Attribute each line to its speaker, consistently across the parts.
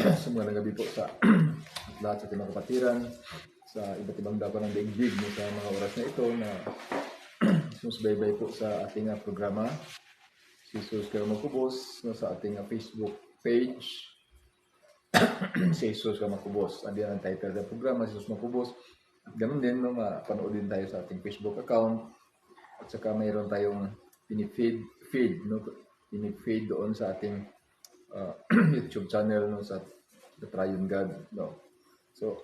Speaker 1: sa mga gabi po sa lahat sa ating mga kapatiran, sa iba't ibang dako ng daigdig mo sa mga oras na ito na susubaybay po sa ating programa. Si Jesus kayo magkubos no, sa ating Facebook page. Si Jesus kayo magkubos. Andiyan ang title ng programa, si Jesus magkubos. At ganun din, no, mapanood din tayo sa ating Facebook account. At saka mayroon tayong pinifeed doon sa ating YouTube channel no, sa The Triune God. No? So,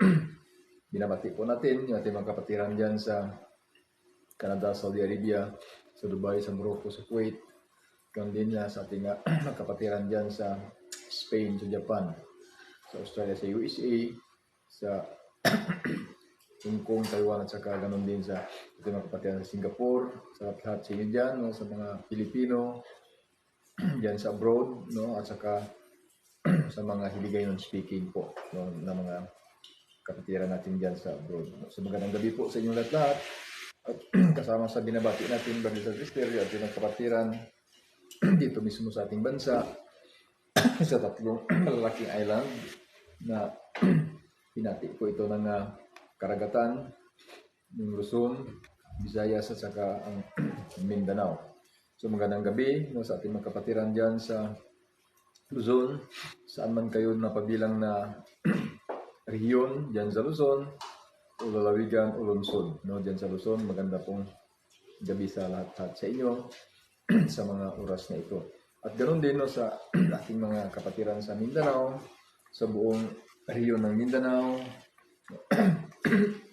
Speaker 1: binabati po natin yung ating mga kapatiran dyan sa Canada, Saudi Arabia, sa Dubai, sa Morocco, sa Kuwait. Ganun din sa ating mga kapatiran dyan sa Spain, sa Japan, sa Australia, sa USA, sa Hong Kong, Taiwan, at saka ganun din sa ating mga kapatiran sa Singapore, sa lahat sa inyo dyan, no, sa mga Pilipino, dyan sa abroad, no, at saka sa mga Hiligaynon speaking po, no, na mga kapatiran natin dyan sa abroad. So magandang gabi po sa inyong lahat. At kasama sa binabati natin, brothers and sisters, at yung kapatiran dito mismo sa ating bansa, sa tatlong malalaking island na pinati ko ito ng karagatan, yung Luzon, Visayas, at saka ang Mindanao. So magandang gabi no, sa ating mga kapatiran dyan sa Luzon, saan man kayo napabilang na rehiyon dyan sa Luzon, o lalawigan o lungsod. No? Dyan sa Luzon, maganda pong gabi sa lahat sa inyo sa mga oras na ito. At ganoon din no, sa ating mga kapatiran sa Mindanao, sa buong rehiyon ng Mindanao,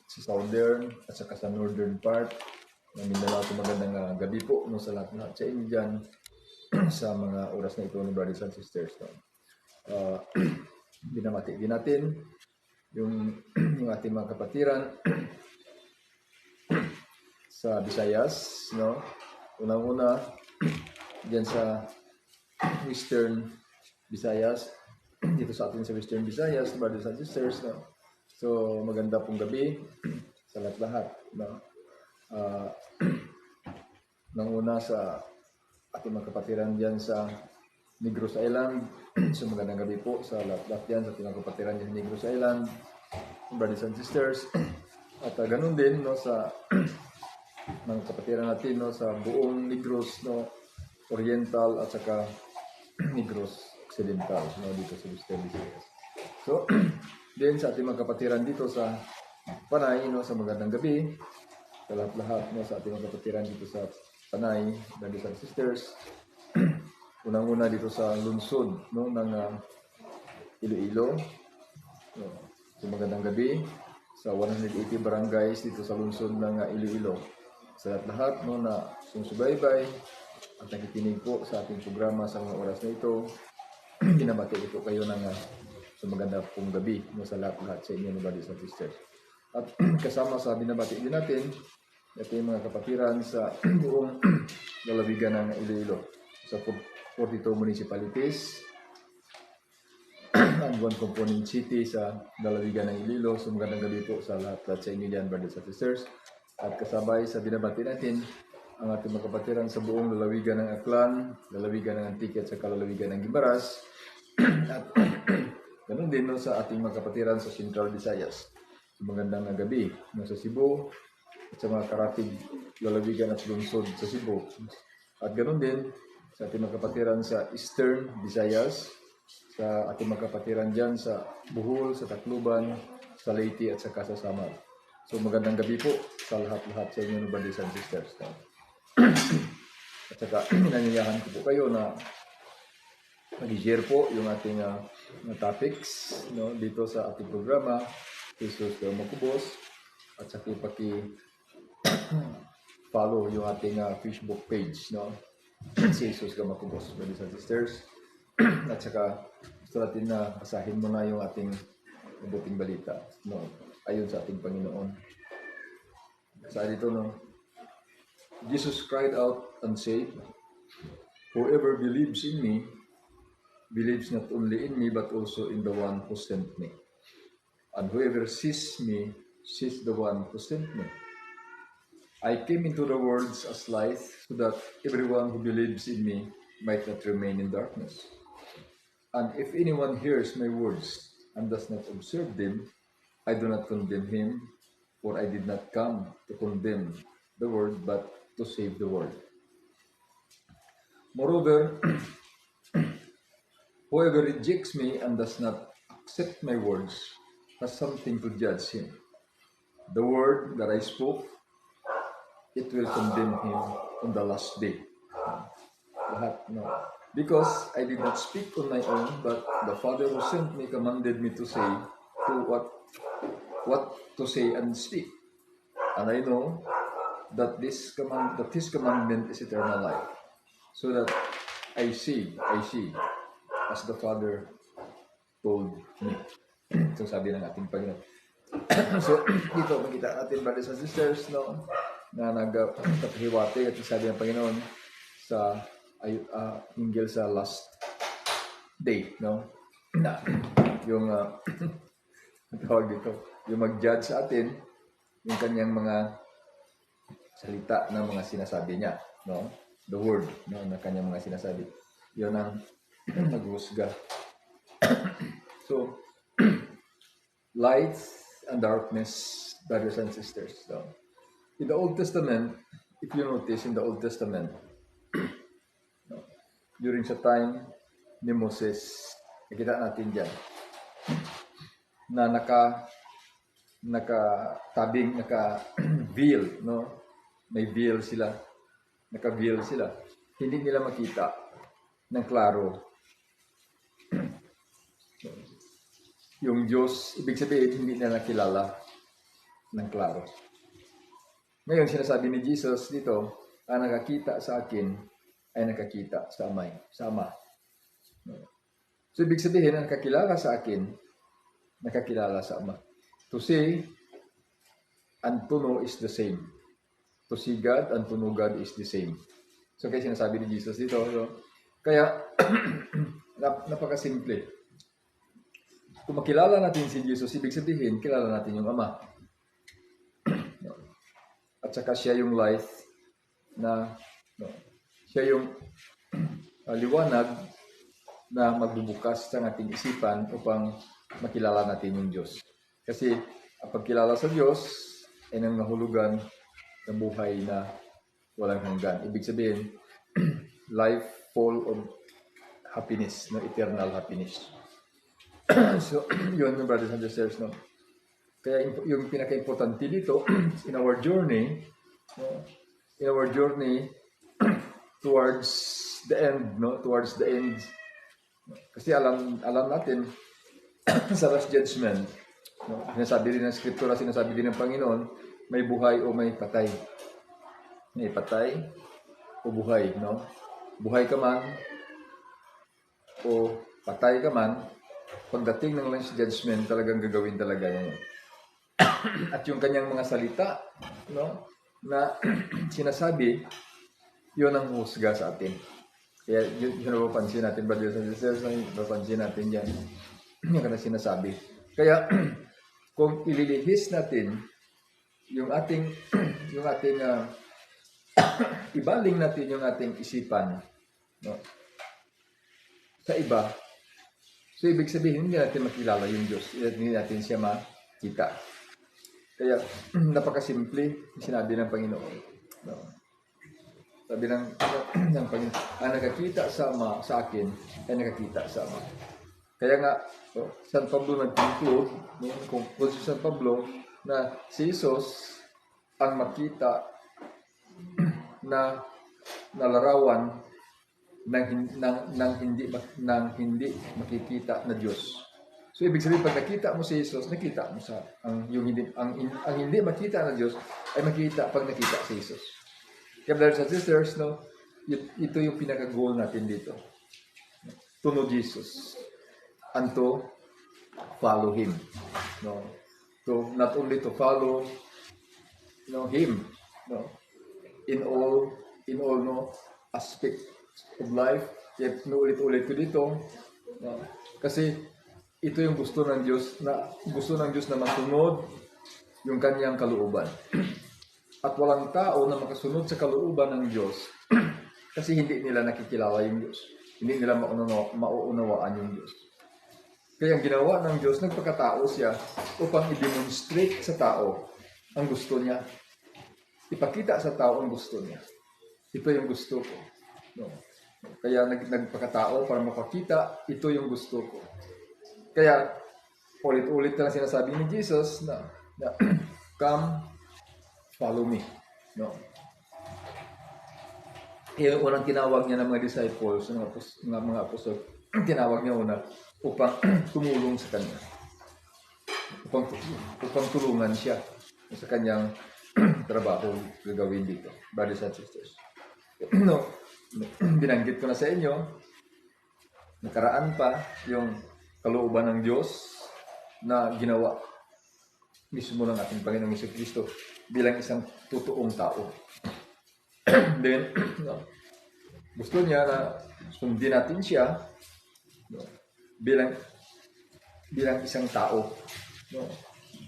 Speaker 1: sa southern at saka sa northern part ng Mindanao. So magandang gabi po no, sa lahat sa inyo dyan sa mga oras na ito ni brothers and sisters. No? Binamati din natin yung ating mga kapatiran sa Visayas, no? Unang-una diyan sa Western Visayas, dito sa atin sa Western Visayas, brothers and sisters, no? So maganda pong gabi sa lahat, no? Nang-una sa ating mga kapatiran diyan sa Negros Island. So magandang gabi po sa lahat diyan sa ating mga kapatiran diyan sa Negros Island, brothers and sisters. At ganun din no sa mga kapatiran natin no sa buong Negros no Oriental at saka Negros Occidental no dito sa Western Visayas. So din sa ating mga kapatiran dito sa Panay no sa magandang gabi sa lahat no sa ating mga kapatiran dito sa Panay, brothers and sisters. Unang-una dito sa lungsod no ng Iloilo. No, so magandang gabi sa 180 barangays dito sa lungsod ng Iloilo. Sa lahat no na sumusubaybay at nakikinig po sa ating programa sa mga oras na ito. Binabati ito kayo ng so maganda pong gabi no sa lahat sa inyo no brothers and sisters. At kasama sa binabati din natin ating mga kapatiran sa buong lalawigan ng Iloilo sa 42 municipalities and one component city sa lalawigan ng Iloilo. So magandang gabi po sa lahat sa inyo dyan, brothers and sisters. At kasabay sa binabati natin ang ating mga kapatiran sa buong lalawigan ng Aklan, lalawigan ng Antique at saka lalawigan ng Guimaras. At ganun din no, sa ating mga kapatiran sa Central Visayas. So magandang gabi no, sa Cebu at sa mga karatig lalawigan at lungsod sa Cebu. At ganun din sa ating mga kapatiran sa Eastern Visayas, sa ating mga kapatiran dyan sa Bohol, sa Tacloban, sa Leyte at saka sa Samar. So magandang gabi po sa lahat sa inyo, brothers and sisters. At saka inanyayahan ko po kayo na mag-share po yung ating topics no, dito sa ating programa, Jesus kayo magkubos. At saka follow yung ating Facebook page, no? Si Jesus kayo magkubos, brothers and sisters. At saka gusto natin na basahin mo na yung ating mabuting balita no, ayon sa ating Panginoon. Sa dito no, Jesus cried out and said, "Whoever believes in me, believes not only in me but also in the one who sent me. And whoever sees me, sees the one who sent me. I came into the world as light so that everyone who believes in me might not remain in darkness. And if anyone hears my words and does not observe them, I do not condemn him, for I did not come to condemn the world, but to save the world. Moreover, whoever rejects me and does not accept my words has something to judge him. The word that I spoke, it will condemn him on the last day. Lahat, no. Because I did not speak on my own, but the Father who sent me commanded me to say to what to say and speak. And I know that his commandment is eternal life, so that I see, as the Father told me. So sabi ng ating Panginoon. So dito makita natin, brothers and sisters, no, na nagkahiwati at sabi ng Panginoon sa hinggil sa last day, no, na yung tawag dito, yung mag-judge sa atin, yung kanyang mga salita na mga sinasabi niya, no, the word, no, na kanyang mga sinasabi, yun ang naghusga. So light and darkness, brothers and sisters. So, in the Old Testament, if you notice in the Old Testament, during sa time ni Moses, nakita natin dyan, na naka-veil, no? May veil sila. Naka-veil sila. Hindi nila makita ng klaro yung Diyos. Ibig sabihin, hindi nila nakilala ng klaro. Ngayon, sinasabi ni Jesus dito, ang nakakita sa akin ay nakakita sa Ama. So, ibig sabihin, ang nakakilala sa akin, nakakilala sa Ama. To see and to know is the same. To see God and to know God is the same. So, kaya sinasabi ni Jesus dito, no? Kaya, napakasimple. Kung makilala natin si Jesus, ibig sabihin, kilala natin yung Ama. At saka siya yung life na, no, siya yung liwanag na magbubukas sa ating isipan upang makilala natin yung Diyos. Kasi ang pagkilala sa Diyos ay nang nahulugan ng buhay na walang hanggan. Ibig sabihin, life full of happiness, no, eternal happiness. So, yun yung brothers and sisters, no? Kaya yung pinaka-importante dito, in our journey, no, in our journey towards the end, no, towards the end. Kasi alam natin sa last judgment, no, sinasabi din ng Scriptura, sinasabi din ng Panginoon, may buhay o may patay. May patay o buhay, no? Buhay ka man o patay ka man, pagdating ng last judgment, talagang gagawin talaga yan. At yung kanyang mga salita, no, na sinasabi, yun ang husga sa atin. Kaya yun napapansin natin, brothers and sisters, napapansin natin yan, yung kanyang sinasabi. Kaya, kung ililihis natin yung ating ibaling natin yung ating isipan, no, sa iba, so ibig sabihin, hindi natin makilala yung Diyos, hindi natin siya makita. Kaya, napakasimple sinabi ng Panginoon. No? Sabi ng Panginoon, ang nakakita sa Ama, sa akin, ay nakakita sa Ama. Kaya nga, San Pablo nag-conclude, kung si San Pablo, na si Jesus ang makita na larawan ng hindi makikita na Diyos. So, ibig sabihin, pag nakita mo si Jesus, nakita mo ang hindi makita na Diyos, ay makita pag nakita si Jesus. Kaya, brothers and sisters, no, ito yung pinaka-goal natin dito. To know Jesus and to follow Him. No? To not only to follow, no, Him, no, in all no aspect of life. Kaya ulit-ulit ko dito, no, kasi ito yung gusto ng Diyos na masunod yung kanyang kalooban. At walang tao na makasunod sa kalooban ng Diyos kasi hindi nila nakikilala yung Diyos. Hindi nila mauunawaan yung Diyos. Kaya ang ginawa ng Diyos, nagpakatao siya upang i-demonstrate sa tao ang gusto niya. Ipakita sa tao ang gusto niya. Ito yung gusto ko. No? Kaya nagpakatao para mapakita, ito yung gusto ko. Kaya ulit-ulit na sinasabi ni Jesus na come, follow me. No? Yung unang tinawag niya ng mga disciples, ng mga apostol, tinawag niya una upang tumulong sa kanya. Upang tulungan siya sa kanyang trabaho gagawin dito, brothers and sisters. No, binanggit ko na sa inyo, nakaraan pa yung kalooban ng Diyos na ginawa mismo ng ating Panginoong Jesucristo bilang isang totoong tao. Then, gusto niya na sundin natin siya bilang isang tao.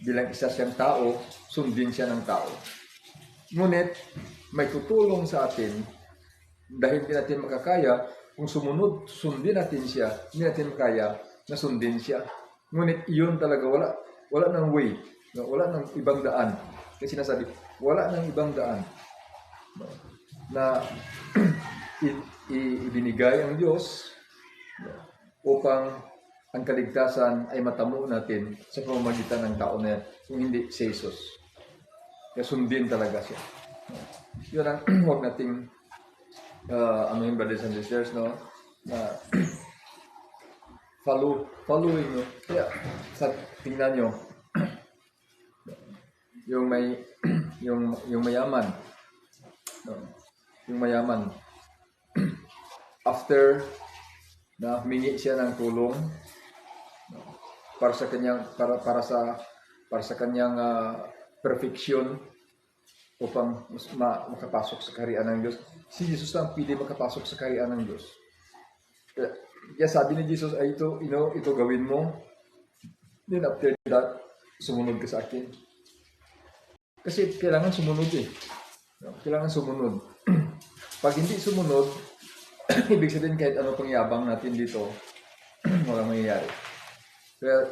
Speaker 1: Bilang isa siyang tao, sundin siya ng tao. Ngunit, may tutulong sa atin dahil hindi natin makakaya kung sundin natin siya, hindi natin makaya na sundin siya. Ngunit iyon talaga wala nang way, wala nang ibang daan. Kasi sinasabi, wala nang ibang daan na ibinigay ang Diyos upang ang kaligtasan ay matamo natin sa pamamagitan ng tao na kung hindi si Jesus. Kaya sundin talaga siya. Yun ang huwag nating anuhin, brothers and sisters, no? Following, no? Kaya tingnan nyo, yung mayaman, no? Yung mayaman, after na humingi siya ng tulong para sa kanyang perfection upang makapasok sa kaharian ng Diyos. Si Jesus lang pili makapasok sa kaharian ng Diyos. Kaya sabi ni Jesus, ay ito gawin mo. Then after that, sumunod ka sa akin. Kasi kailangan sumunod eh. Kailangan sumunod. Pag hindi sumunod, ibig sabihin kahit ano pang yabang natin dito, walang mangyayari. Kaya,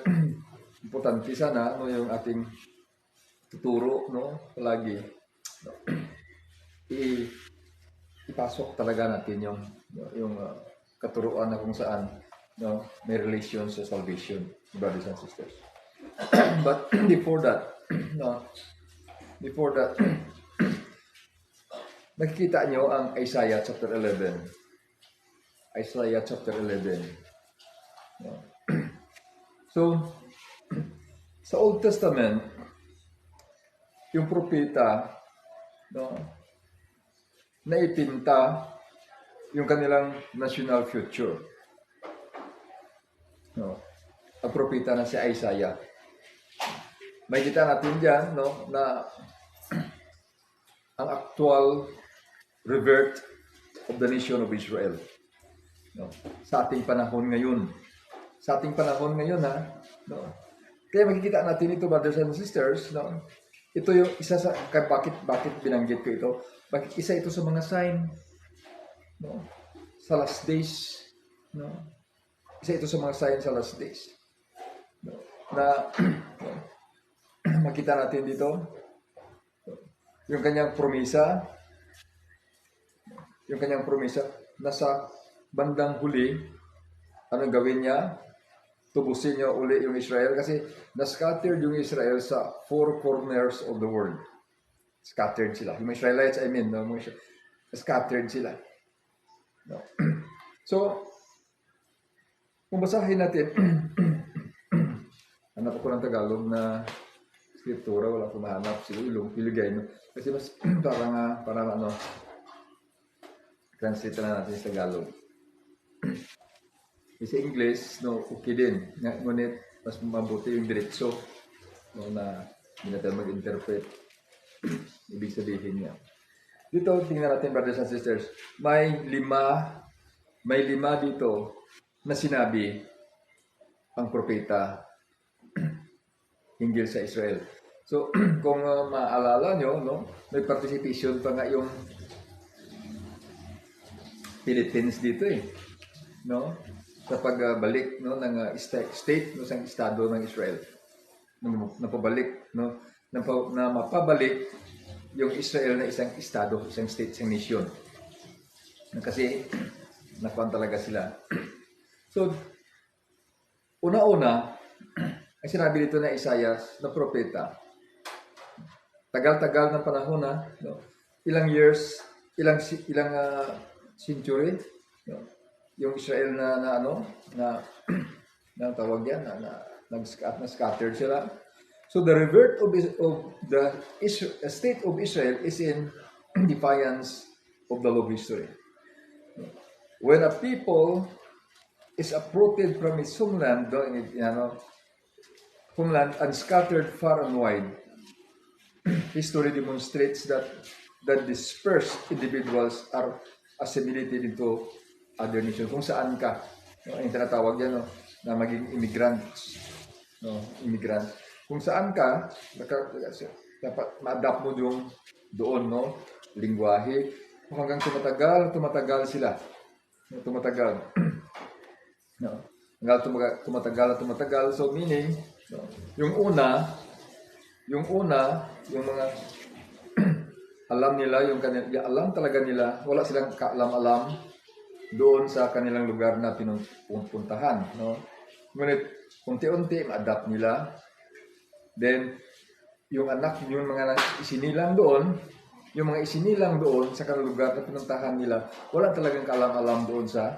Speaker 1: importante sana yung ating tuturo, palagi. Ipasok talaga natin yung katuruan na kung saan may relation sa salvation, brothers and sisters. But before that, nakikita nyo ang Isaiah chapter 11. Isaiah chapter 11. So, sa Old Testament, yung propeta, naipinta yung kanilang national future. Ang propeta na si Isaiah. May kita natin dyan, na ang actual revert of the nation of Israel. Sa ating panahon ngayon. Kaya makikita natin ito, brothers and sisters, ito yung isa sa, bakit binanggit ko ito? Bakit isa ito sa mga sign, sa last days, isa ito sa mga sign sa last days, na makita natin dito, yung kanyang promisa, nasa bandang huli, anong gawin niya? Tubusin niya uli yung Israel kasi na-scattered yung Israel sa four corners of the world. Scattered sila. Yung Israelites, scattered sila. So, kung basahin natin, hanap ako ng Tagalog na scriptura, wala ko mahanap, siguro iligay. Kasi mas parang translate na natin sa Tagalog. Sa English, okay din. Ngunit, mas mabuti yung diretso na hindi natin mag-interpret. Ibig sabihin niya. Dito, tingnan natin, brothers and sisters. May lima dito na sinabi ang propeta hinggil sa Israel. So, kung maalala nyo, may participation pa nga yung Philippines dito eh. no, sa pagbalik no ng state no sa estado ng Israel. Napabalik no na mapabalik yung Israel na isang estado, isang state, isang nation. Kasi nakuan talaga sila. So una-una ang sinabi dito na Isaiah na propeta, tagal-tagal ng panahon na, no? Ilang years, ilang century, no? Yung Israel na na tawag yan, na scattered sila. So the revert of the state of Israel is in defiance of the law of history. When a people is uprooted from its homeland, homeland and scattered far and wide, history demonstrates that the dispersed individuals are assimilated into other nations. Kung saan ka, no, yung tinatawag yan, no, na maging immigrants. No, immigrant. Kung saan ka, dapat ma-adapt mo yung doon, no, lingwahe. Hanggang tumatagal sila. No, tumatagal. No, hanggang tumatagal. So meaning, no, yung mga alam nila, alam talaga nila, wala silang kaalam-alam doon sa kanilang lugar na pinupuntahan, no? Ngunit unti-unti ma-adapt nila. Then yung mga isinilang doon sa kanilang lugar na pinuntahan nila, wala talagang kaalam-alam doon sa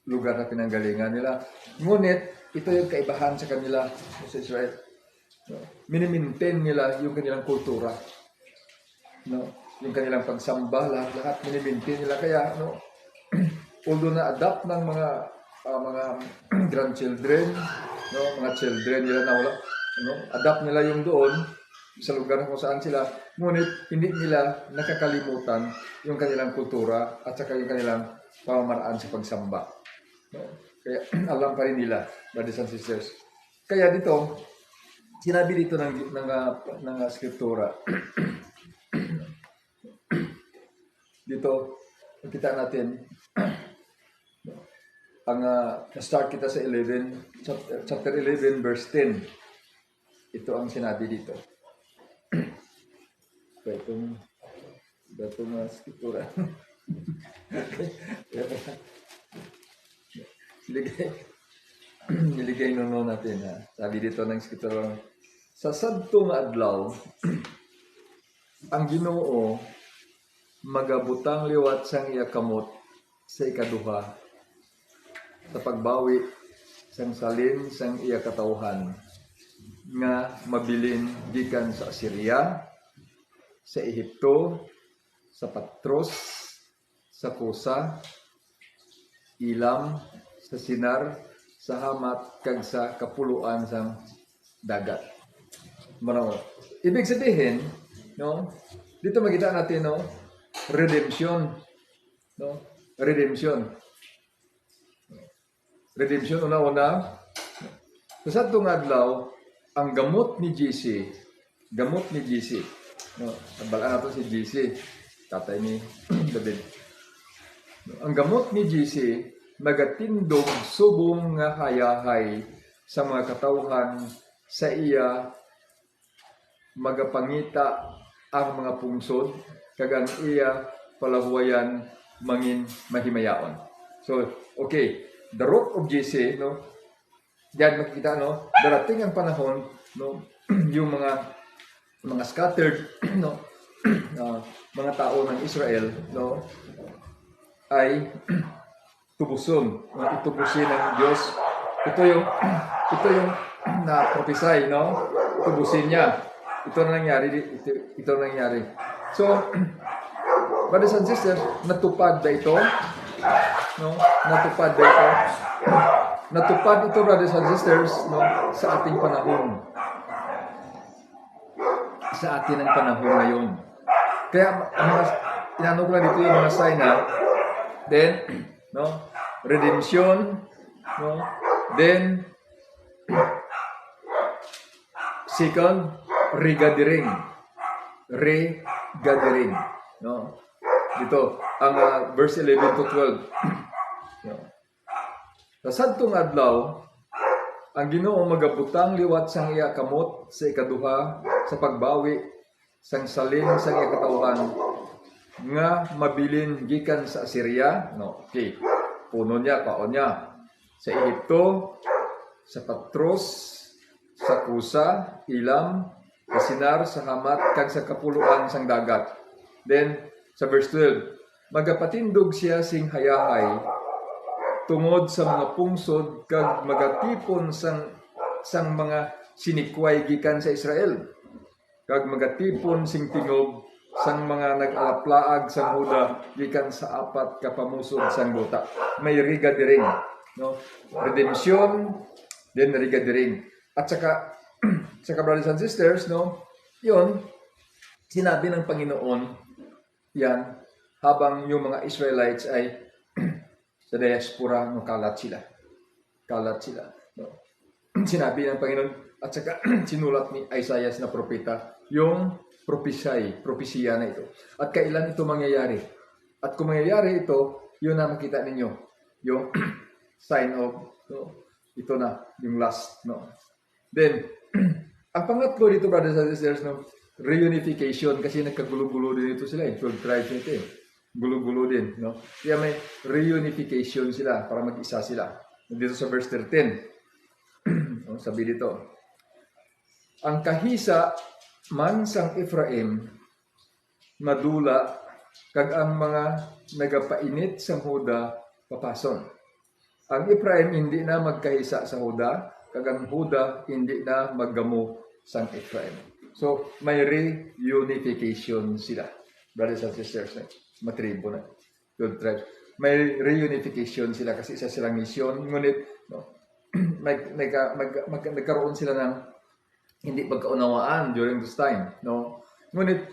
Speaker 1: lugar na pinanggalingan nila. Ngunit ito yung kaibahan sa kanila sa Israel. No? Minimaintain nila yung kanilang kultura. No? Yung kanilang pagsamba, lahat minimaintain nila. Kaya, no, although na-adapt ng mga grandchildren, no, mga children nila na wala, no, adapt nila yung doon sa lugar kung saan sila, ngunit hindi nila nakakalimutan yung kanilang kultura at saka yung kanilang pamamaraan sa pagsamba. No? Kaya alam pa rin nila, brothers and sisters. Kaya dito, sinabi dito ng Skriptura, dito, nakita natin, ang start kita sa 11, chapter 11, verse 10. Ito ang sinabi dito. Itong Skriptura. Niligay nuno natin. Sabi dito ng Skriptura, sa sadtong adlaw, ang Ginoo magabutang liwat sang iya kamot sa ikaduha sa pagbawi sang salin sang iya katawhan nga mabilin gikan sa Assyria, sa Ehipto, sa Patros, sa Kusa, Ilam, sa Sinar, sa Hamat, kag sa kapuluan sang dagat. Mano, ibig sabihin, no, dito makita natin, no, redemption, no, redemption, una-una. Sa atong adlaw, ang gamot ni GC, no, balaan nato si GC, tatay ni David. Ang gamot ni GC, magatindog subong nga hayahay sa mga katawhan sa iya, magapangita ang mga pungsod, kagang iya palahuwayan mangin mahimayaon. So, okay, the root of GC, no, diyan makikita, no, darating ang panahon, no, yung mga scattered, no, mga tao ng Israel, no, ay tubuson, itubusin ng Diyos. Ito yung na-prophesy, no, tubusin niya. Ito na nangyari. So, brothers and sisters, natupad ba ito? No, natupad ba ito? Natupad ito, brothers and sisters, no, sa ating panahon. Sa atin ang panahon ngayon. Kaya, inano ko lang dito yung mga sign na, then, no, redemption, no, then, second, regathering, no. Dito, ang verse 11 to 12, no. Sa sadtong adlaw, ang Ginoo magabutang liwat sang iya kamot sa ikaduha sa pagbawi sang salin sang iya katawhan nga mabilin gikan sa Assyria. No, okay. Puno niya, kaon niya. Sa Ehipto, sa Patros, sa Kusa, Ilam, sa Sinar, sa Hamat, kag sa kapuluan sang dagat. Then, sa verse 12, magapatindog siya sing hayahay tungod sa mga pungsod kag magatipon sang mga sinikway gikan sa Israel. Kag magatipon sing tingob sang mga nag-alaplaag sa Huda gikan sa apat ka pamusod sang buta. May riga diring, no? Redemption, then riga diring. At saka brothers and sisters, no? Yun, sinabi ng Panginoon yan habang yung mga Israelites ay sa diaspora, no, kalat sila. No? Sinabi ng Panginoon, at saka sinulat ni Isaiah na propeta, yung propesiya na ito. At kailan ito mangyayari? At kung mangyayari ito, yun na makita ninyo. Yung sign of, no, ito na, yung last. No? Then, ang pangatlo dito, brothers and sisters, no, reunification, kasi nagkagulo-gulo din ito sila, 12 tribes nito eh. Gulo-gulo din, no? Kaya may reunification sila para mag-isa sila. Dito sa verse 13, sabi dito, ang kahisa man sang Ephraim madula kag ang mga nagapainit sang Huda papason. Ang Ephraim hindi na magkahisa sa Huda, kag ang Huda hindi na maggamo sang Ephraim. So may reunification sila, brothers and sisters. Matribo na. 12 tribes. May reunification sila kasi isa silang misyon. Ngunit, no, nagkaroon sila ng hindi pagkaunawaan during this time. No? Ngunit,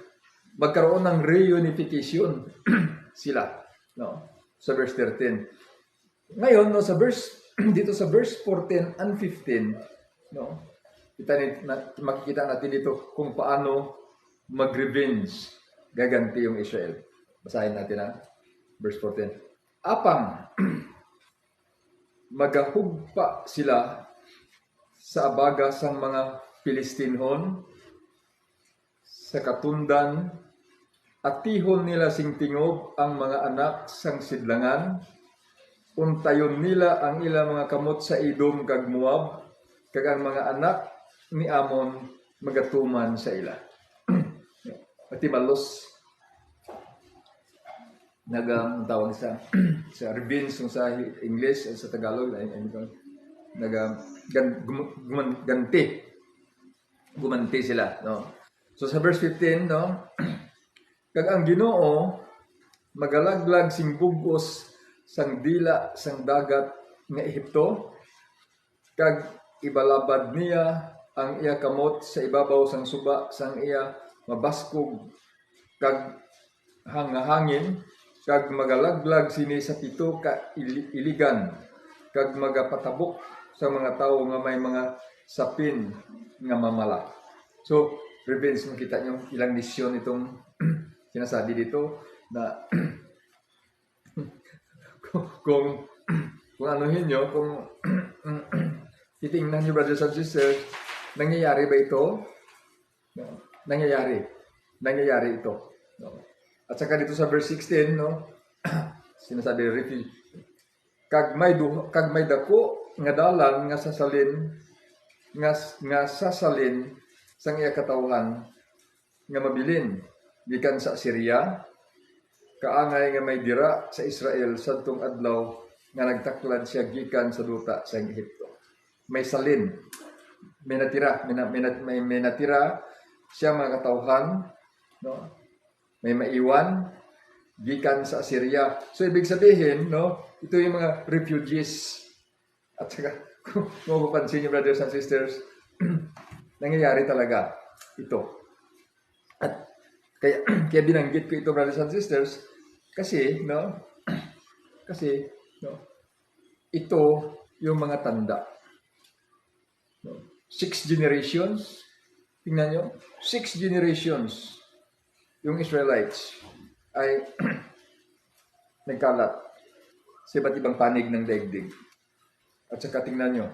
Speaker 1: magkaroon ng reunification sila. No? Sa verse 13. Ngayon, no, dito sa verse 14 and 15, no, makikita natin dito kung paano mag-revenge, gaganti yung Israel. Basahin natin ang verse 14. Apang magahugpa sila sa abaga sang mga Filistinhon sa katundan at tihon nila sing tingob ang mga anak sang sidlangan, untayon nila ang ilang mga kamot sa Edom kag Moab, kag ang mga anak ni Amon magatuman sa ila. Pati malos tawag sa revenge sa English at sa Tagalog gumanti sila, no. So sa verse 15, no, kag ang Ginoo magalaglag sing bugos sang dila sang dagat nga Ehipto, kag ibalabad niya ang iya kamot sa ibabaw sang suba sang iya mabaskog kag hangahangin, kag magalaglag sini sa pito ka iligan, kag magapatabok sa mga tao nga may mga sapin nga mamala. So, revenge, makita nyo ilang misyon itong sinasabi dito na kung anuhin nyo, kung titingnan nyo, brothers and sisters, nangyayari ba ito? No. Nangyayari ito. No. At saka dito sa verse 16, no, sinasabi, refuge. Kag may dako nga dalan nga sasalin sang iya katawhan nga mabilin gikan sa Assyria, kaangay nga may dira sa Israel sadtong adlaw nga nagtaklad siya gikan sa duta sa Ehipto. May salin, may natira siya mga katawhan, no? May maiwan gikan sa Assyria. So ibig sabihin, no, ito yung mga refugees. At saka kung mapapansin niyo, brothers and sisters, nangyayari talaga ito. At kaya binanggit ko ito, brothers and sisters, kasi ito yung mga tanda. 6 generations, tingnan nyo, 6 generations yung Israelites ay nagkalat sa iba't ibang panig ng daigdig. At saka tingnan nyo,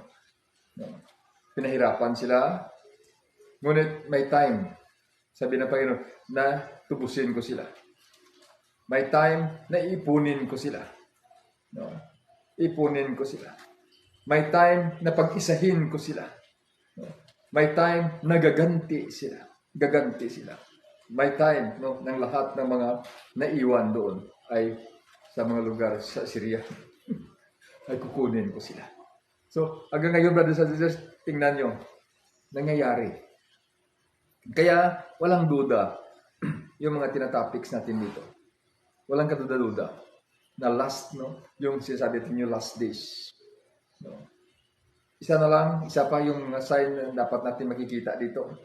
Speaker 1: no? Pinahirapan sila, ngunit may time, sabi ng Panginoon, na tubusin ko sila. May time na ipunin ko sila. No? Ipunin ko sila. May time na pag-isahin ko sila. No? May time na gaganti sila. Gaganti sila. May time, no, ng lahat ng mga naiwan doon ay sa mga lugar sa Syria. Ay kukunin ko sila. So, hanggang ngayon, brothers and sisters, tingnan nyo, nangyayari. Kaya, walang duda yung mga tinatopics natin dito. Walang kaduda-duda na last, no, yung sinasabi natin yung last days. No. Isa na lang, isa pa yung sign na dapat natin makikita dito.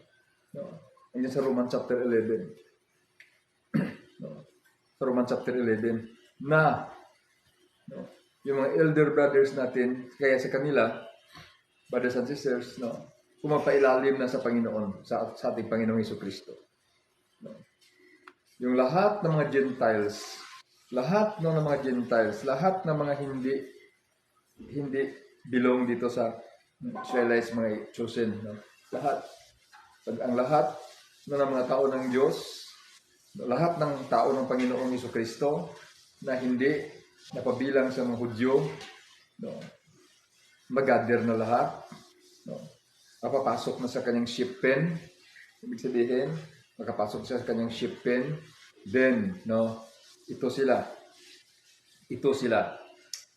Speaker 1: No. Andiyan sa Romans chapter 11. No. Sa Romans chapter 11, na, no, yung mga elder brothers natin, kaya sa kanila, brothers and sisters, no, pumapailalim na sa Panginoon, sa ating Panginoong Jesucristo. No. Yung lahat ng mga Gentiles, lahat ng mga Gentiles, lahat ng mga hindi belong dito sa Israelites, mga chosen, no. Lahat, ang lahat ng mga tao ng Diyos, lahat ng tao ng Panginoong Jesucristo na hindi napabilang sa mga Hudyo, no, mag-gather na lahat, no, mapapasok na sa kanyang ship pen. Ibig sabihin, makapasok siya sa kanyang ship pen, then, no, ito sila,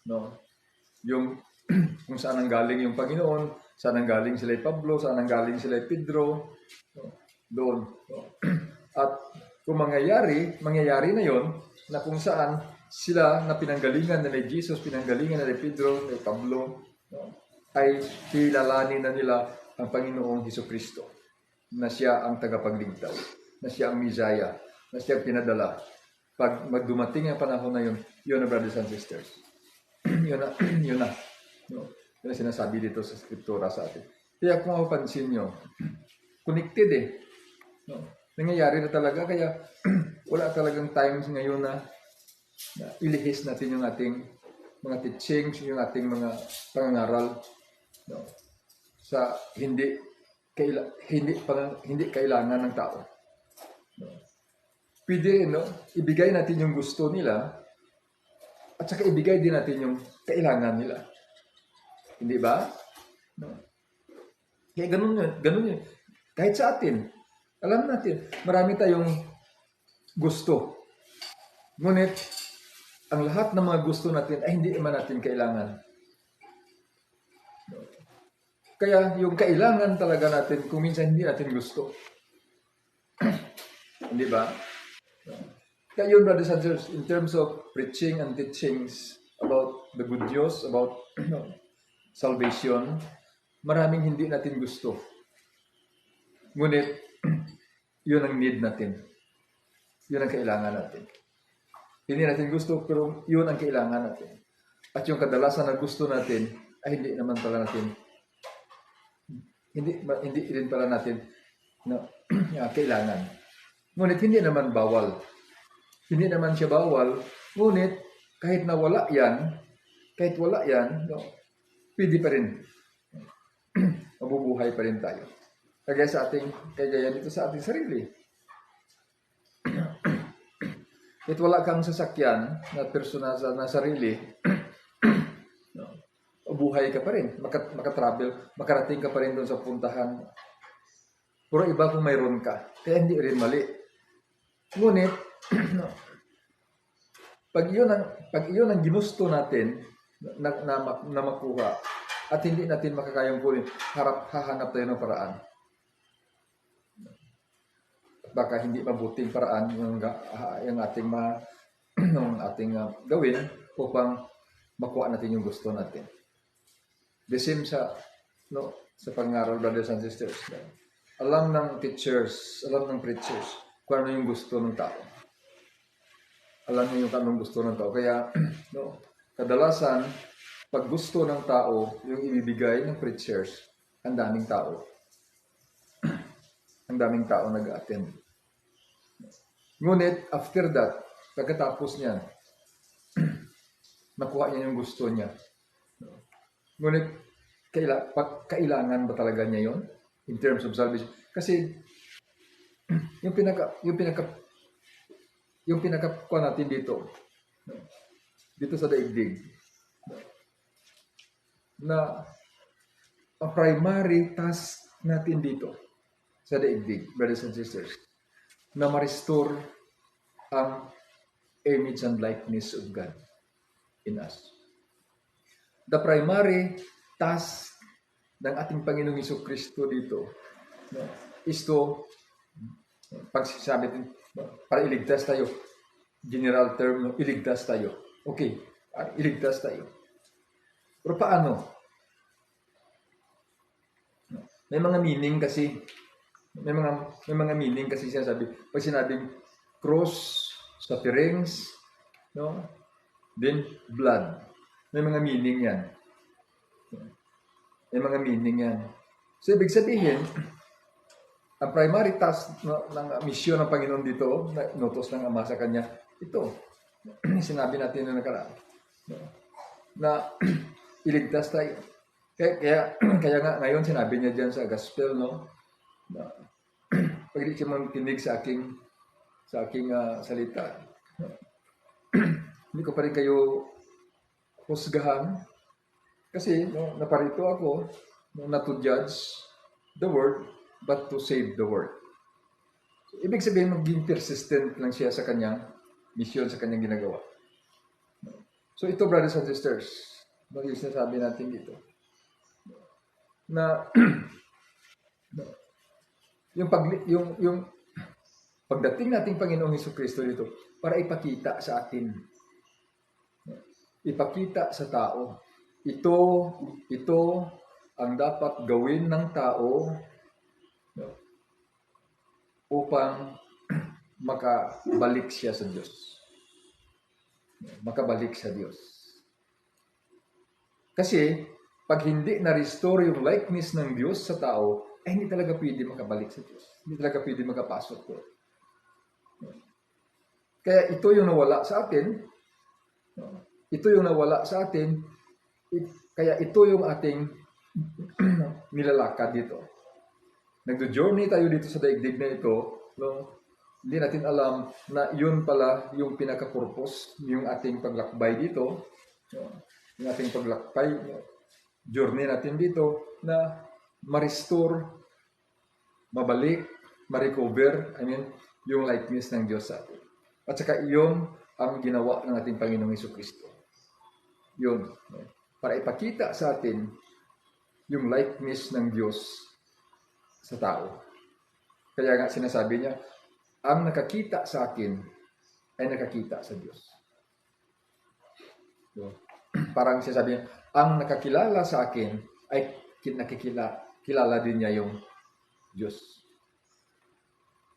Speaker 1: no, yung kung saan ang galing yung Panginoon, saan ang galing sila Pablo, saan ang galing sila Pedro, no, doon. No. At kung mangyayari na yon, na kung saan sila na pinanggalingan na ni Jesus, pinanggalingan na ni Pedro, ni Pablo, no, ay kilalanin na nila ang Panginoong Hesukristo, na siya ang tagapagligtas, na siya ang Messiah, na siya ang pinadala. Pag magdumating ang panahon na yun na, brothers and sisters. yun na. No, yun na sinasabi dito sa Scriptura sa atin. Kaya kung mapapansin nyo, connected eh. No, nangyayari na talaga, kaya wala talagang times ngayon na ilihis natin yung ating mga teachings, yung ating mga pangangaral, no, sa hindi kailangan ng tao. No. Pwede, no, ibigay natin yung gusto nila at saka ibigay din natin yung kailangan nila. Hindi ba? No. Kaya ganun yun. Kahit sa atin, alam natin, marami tayong gusto. Ngunit, ang lahat ng mga gusto natin ay hindi naman natin kailangan. Kaya yung kailangan talaga natin, kung minsan hindi natin gusto. Hindi ba? Kaya yun, brothers and sisters, in terms of preaching and teachings about the good news, about salvation, maraming hindi natin gusto. Ngunit, yun ang need natin. Yun ang kailangan natin. Hindi natin gusto, pero yun ang kailangan natin. At yung kadalasan na gusto natin, ay hindi naman pala natin, hindi rin pala natin kailangan. Ngunit hindi naman bawal. Hindi naman siya bawal. Ngunit kahit wala yan, no, pwede pa rin. Mabubuhay pa rin tayo. Kagaya dito sa ating sarili. Kahit wala kang sasakyan na personal na sarili, no, buhay ka pa rin. Makatravel, makarating ka pa rin doon sa puntahan. Puro iba kung mayroon ka. Kaya hindi rin mali. Ngunit, no, pag iyon ang ginusto natin na makuha at hindi natin makakayang kunin, hahanap tayo ng paraan. Baka hindi mabuting paraan yung ating gawin upang makuha natin yung gusto natin. The same sa pangaral, brothers and sisters. Alam ng teachers, alam ng preachers kung ano yung gusto ng tao. Alam niyo yung anong gusto ng tao. Kaya, no, kadalasan, pag gusto ng tao, yung ibibigay ng preachers, ang daming tao. Ang daming tao nag-attend. Ngunit, after that, pagkatapos niyan, nakuha niya yung gusto niya. Ngunit, kailangan ba talaga niya yon in terms of salvation? Kasi, yung pinaka natin dito sa daigdig, na ang primary task natin dito sa daigdig, brothers and sisters, na ma-restore ang image and likeness of God in us. The primary task ng ating Panginoong Jesucristo dito, no, is to, pag sabi din, para iligtas tayo, general term, no, iligtas tayo. Okay, iligtas tayo. Pero paano? May mga meaning kasi, may mga meaning kasi sinasabi. Pag sinabing cross, sufferings, no, then blood. May mga meaning yan. May mga meaning yan. So, ibig sabihin, ang primary task ng misyon ng Panginoon dito, na inutos ng Ama sa Kanya, ito. Sinabi natin na nakaraan. Na iligtas tayo. Kaya nga ngayon sinabi niya diyan sa gospel, no? Na pag di siya makinig sa aking salita, hindi ko pa rin kayo husgahan kasi no, naparito ako no, not to judge the word but to save the word. So, ibig sabihin maging persistent lang siya sa kanyang mission, sa kanyang ginagawa. So ito, brothers and sisters, yung sinasabi natin dito, na yung pagdating nating Panginoong Jesucristo dito para ipakita sa atin, ipakita sa tao, ito ang dapat gawin ng tao upang makabalik siya sa Diyos. Makabalik sa Diyos. Kasi pag hindi na-restore yung likeness ng Diyos sa tao, ay hindi talaga pwede makabalik sa Diyos. Hindi talaga pwede makapasok ko. Kaya ito yung nawala sa atin. Ito yung nawala sa atin. Kaya ito yung ating nilalakad dito. Nagdo-journey tayo dito sa daigdig na ito. No? Hindi natin alam na yun pala yung pinaka-purpose yung ating paglakbay dito. Yung ating paglakbay, journey natin dito na ma-restore, mabalik, ma-recover, yung likeness ng Diyos sa atin. At saka iyon ang ginawa ng ating Panginoong Jesucristo. Yun. Para ipakita sa atin yung likeness ng Diyos sa tao. Kaya nga sinasabi niya, ang nakakita sa akin ay nakakita sa Diyos. So, parang sinasabi niya, ang nakakilala sa akin ay kilala din niya yung Diyos.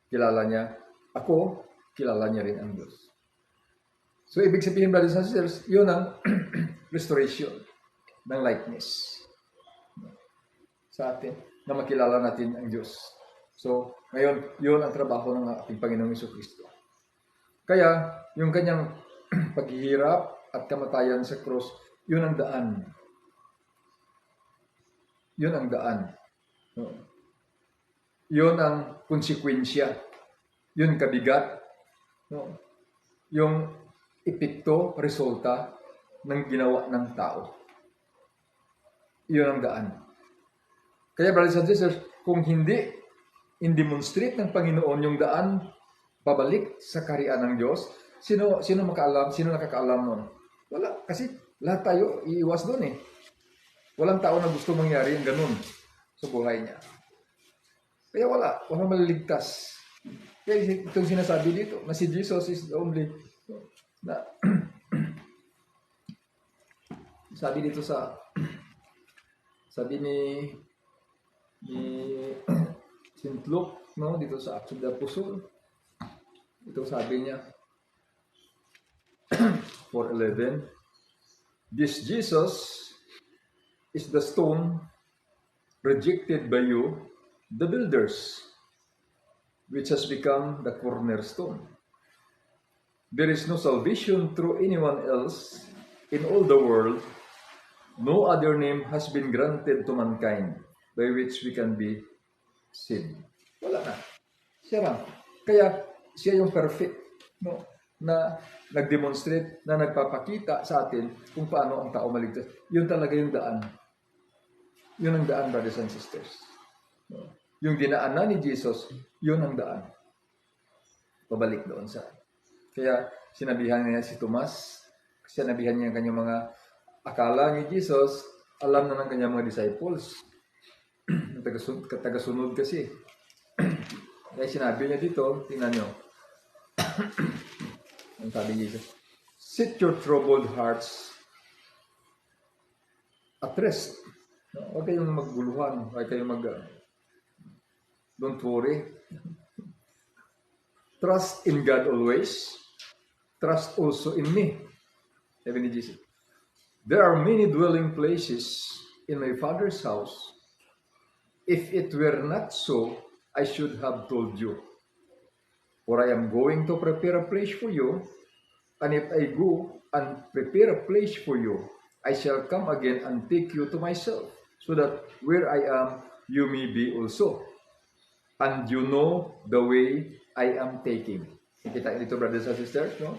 Speaker 1: Kilala niya ako, kilala niya rin ang Diyos. So, ibig sabihin, brothers and sisters, yun ang restoration ng likeness sa atin, na makilala natin ang Diyos. So, ngayon, yun ang trabaho ng ating Panginoong Jesucristo. Kaya, yung kanyang paghihirap at kamatayan sa cross, yun ang daan. Yun ang daan. Yun ang konsekwensya. Yun kabigat. Yung epekto, resulta ng ginawa ng tao. Yun ang daan. Kaya, brothers and sisters, kung hindi in-demonstrate ng Panginoon yung daan pabalik sa kaharian ng Diyos, sino makaalam, sino nakakaalam nun? Wala. Kasi lahat tayo iiwas doon eh. Walang tao na gusto mangyari yung ganun sa buhay niya. Kaya walang maliligtas. Kaya itong sinasabi dito, na si Jesus is the only, na sabi dito sabi ni St. Luke, no, dito sa Acts of the Apostle, ito sabi niya, 4:11, this Jesus is the stone rejected by you, the builders, which has become the cornerstone. There is no salvation through anyone else in all the world, No other name has been granted to mankind by which we can be saved. Wala na. Siya lang. Kaya siya yung perfect, no? Na nag-demonstrate, na nagpapakita sa atin kung paano ang tao maligtas. Yun talaga yung daan. Yun ang daan, brothers and sisters. No? Yung dinaanan ni Jesus, yun ang daan. Pabalik doon sa. Kaya sinabihan niya si Tomas, sinabihan niya ang kanyang mga akala ni Jesus, alam na ng kanyang mga disciples. Tagasunod kasi. Kaya sinabi niya dito, tingnan nyo. Ang sabi ni Jesus, set your troubled hearts at rest. Huwag kayong magguluhan. Huwag kayong don't worry. Trust in God always. Trust also in me. Sabi ni Jesus, there are many dwelling places in my Father's house. If it were not so, I should have told you. For I am going to prepare a place for you, and if I go and prepare a place for you, I shall come again and take you to myself, so that where I am, you may be also. And you know the way I am taking. Kita dito, brothers and sisters, no?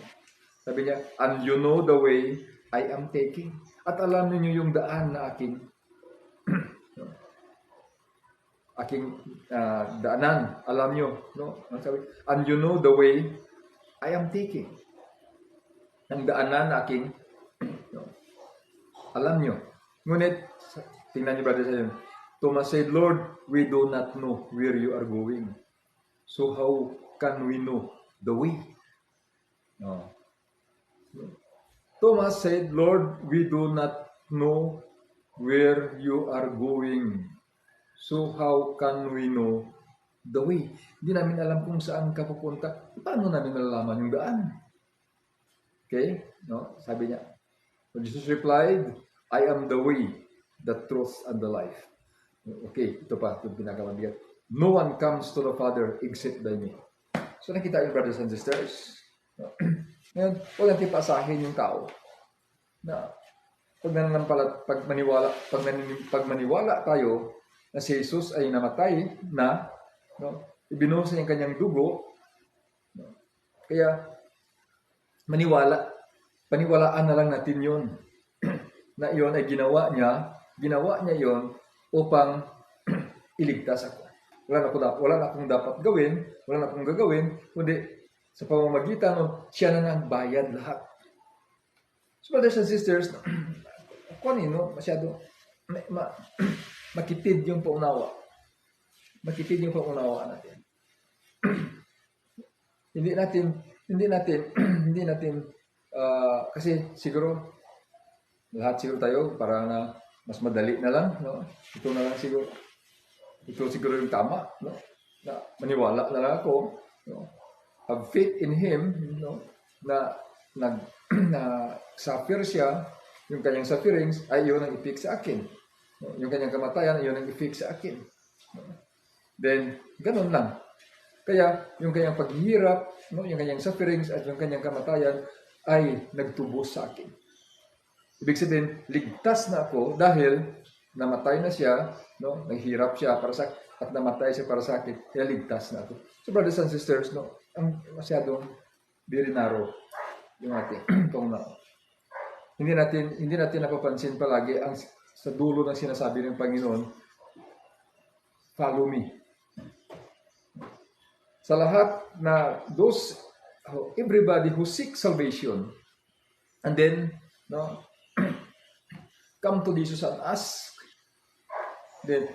Speaker 1: Sabi niya, and you know the way I am taking. At alam niyo yung daan na aking daanan, alam nyo, no? And you know the way I am taking. Ang daanan na aking, no? Alam nyo. Ngunit, tingnan nyo, brother, sa Thomas said, Lord, we do not know where you are going. So how can we know the way? No. Thomas said, Lord, we do not know where you are going. So how can we know the way? Hindi namin alam kung saan ka pupunta. Paano namin malalaman yung daan? Okay? No? Sabi niya. So Jesus replied, I am the way, the truth, and the life. Okay, ito pa, ito pinakamabigat. No one comes to the Father except by me. So nakita yung brothers and sisters. Ngayon, huwag natin pasahin yung tao. Na pag maniwala tayo na si Jesus ay namatay na, no, ibinuhos niya ang kanyang dugo, no, kaya paniwalaan na lang natin yun. Na yun ay ginawa niya yun upang iligtas ako. Wala na akong dapat gawin, wala na akong gagawin, kundi sa pamamagitan ng siya na nagbayad lahat. So brothers and sisters, kanino masyado makitid yung paunawa. Makitid yung paunawa natin. hindi natin kasi siguro lahat siguro tayo para na mas madali na lang, no? Ito na lang siguro. Ito siguro yung tama, no? Na maniwala na lang ako, no? Have faith in him, no? Na suffer siya, yung kanyang sufferings ay yun ang i-fix sa akin. No? Yung kanyang kamatayan ay yun ang i-fix sa akin. No? Then, ganun lang. Kaya, yung kanyang paghihirap, no? Yung kanyang sufferings at yung kanyang kamatayan ay nagtubos sa akin. Ibig sabihin, ligtas na ako dahil namatay na siya, no? Naghirap siya para sa at namatay siya para sa akin, kaya ligtas na ako. So brothers and sisters, no? Ang masyadong very narrow yung ating tungnaw. Hindi natin napapansin palagi ang sa dulo ng sinasabi ng Panginoon, follow me. Sa lahat na everybody who seeks salvation, and then, no, come to Jesus and ask, then,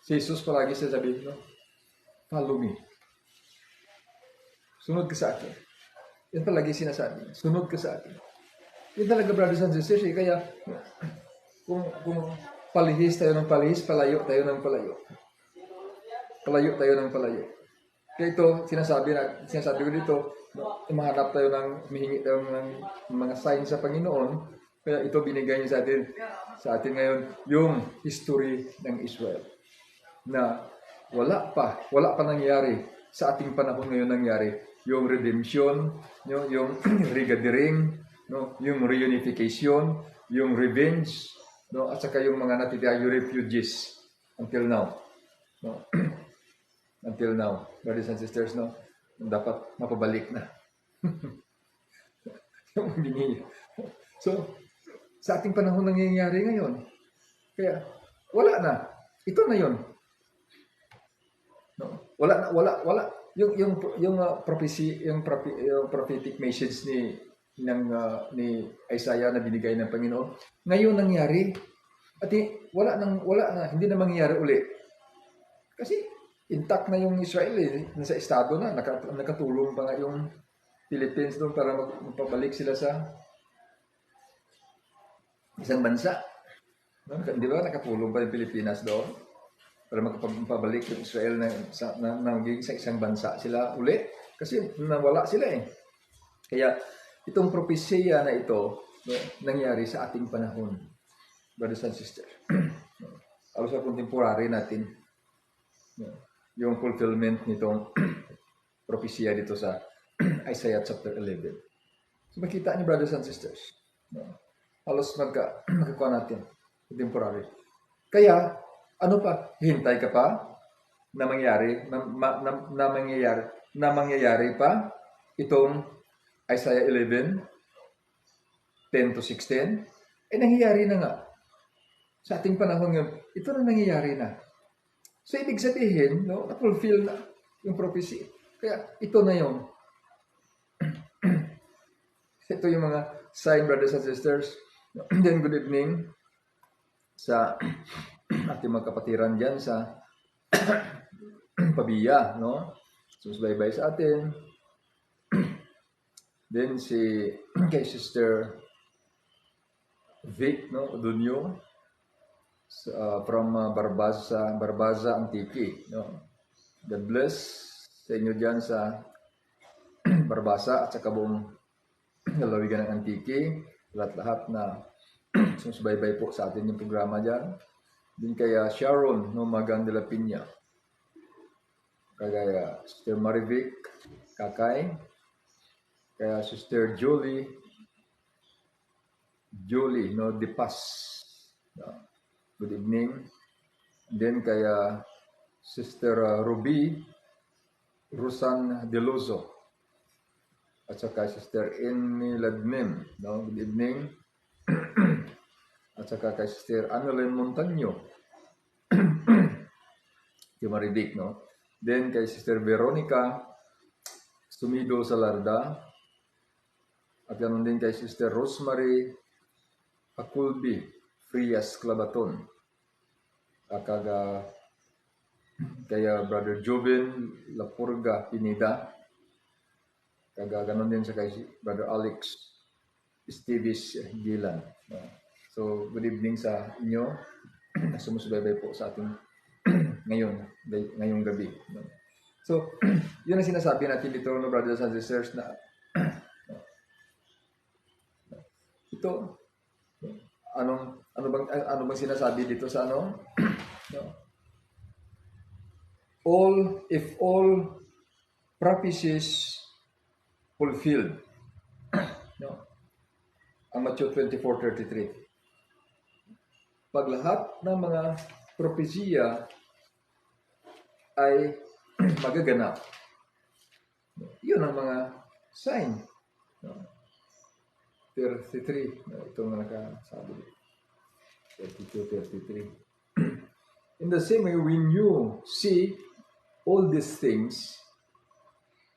Speaker 1: si Jesus palagi sasabihin, no, follow me. Sunod ka sa akin. Yan palagi sinasabi. Sunod ka sa akin. Yan talaga, brothers and sisters. Kaya, kung palihis tayo ng palihis, palayo tayo ng palayo. Palayo tayo ng palayo. Kaya ito, sinasabi ko dito, mahanap tayo humihingi tayo ng mga sign sa Panginoon. Kaya ito binigay niya sa atin ngayon, yung history ng Israel. Na wala pa nangyari sa ating panahon ngayon nangyari. Yung redemption, yung regathering, no, yung reunification, yung revenge, no, at saka yung mga natitira, yung refugees until now, no. Until now, brothers and sisters, no, dapat mapabalik na yung hinihingi. So, sa ating panahon nangyayari ngayon, kaya wala na, ito na yon, no, wala yung prophecy, yung prophetic message ni Isaiah na binigay ng Panginoon ngayon nangyari, at wala na, hindi na mangyayari uli kasi intact na yung Israel, nasa estado na, nakatulong pa nga yung Philippines doon para magpabalik sila sa isang bansa, no? Di ba nakatulong pa yung Pilipinas doon para magpabalik yung Israel na magiging sa isang bansa sila uli kasi nawala sila Kaya itong propesya na ito, no, nangyari sa ating panahon, brothers and sisters. Halos sa contemporary natin, no, yung fulfillment nitong propesya dito sa Isaiah chapter 11. So makita niyo, brothers and sisters, no, halos magkakuha natin contemporary. Kaya ano pa? Hintay ka pa na mangyayari pa itong Isaiah 11, 10 to 16. Nangyayari na nga. Sa ating panahon ngayon, ito na nangyayari na. So, ibig sabihin, no, na-fulfill na yung prophecy. Kaya, ito na yun. Ito yung mga sign, brothers and sisters. Then, good evening sa ating mga kapatiran dyan sa Pabiya, no? Susubaybay sa atin. Then kay Sister Vic, no, Dunyo, from Barbaza, Antique, no? God bless sa inyo dyan sa Barbasa at sa buong lalawigan ng Antique, lahat-lahat na susubaybay po sa atin yung programa dyan. Din kaya Sharon, no, Magan de la Piña, kaya Sister Marivic, Kakay, kaya Sister Julie, no, De Paz, no? Good evening. Then kaya Sister Ruby Rusan Deloso, at saka Sister Enni Ladmem, no? Good evening. At saka kay Sister Annalyn Montaño, yung Marivic, no? Then kay Sister Veronica Sumido Salarda, at ganoon din kay Sister Rosemary Aculbi Frias Clabaton, at kaya Brother Joven Lapurga Pinida, ganoon din sa kay Brother Alex Estevis Gilan. So, good evening sa inyo na sumusubaybay po sa ating ngayong gabi. So, yun ang sinasabi natin dito, no, brothers and sisters, na ito, ano bang sinasabi dito sa ano? If all prophecies fulfilled, no? Ang Matthew 24:33. Pag lahat ng mga propesya ay magaganap, yun ang mga sign. 33, itong nakasabi. 32, 33. In the same way, when you see all these things,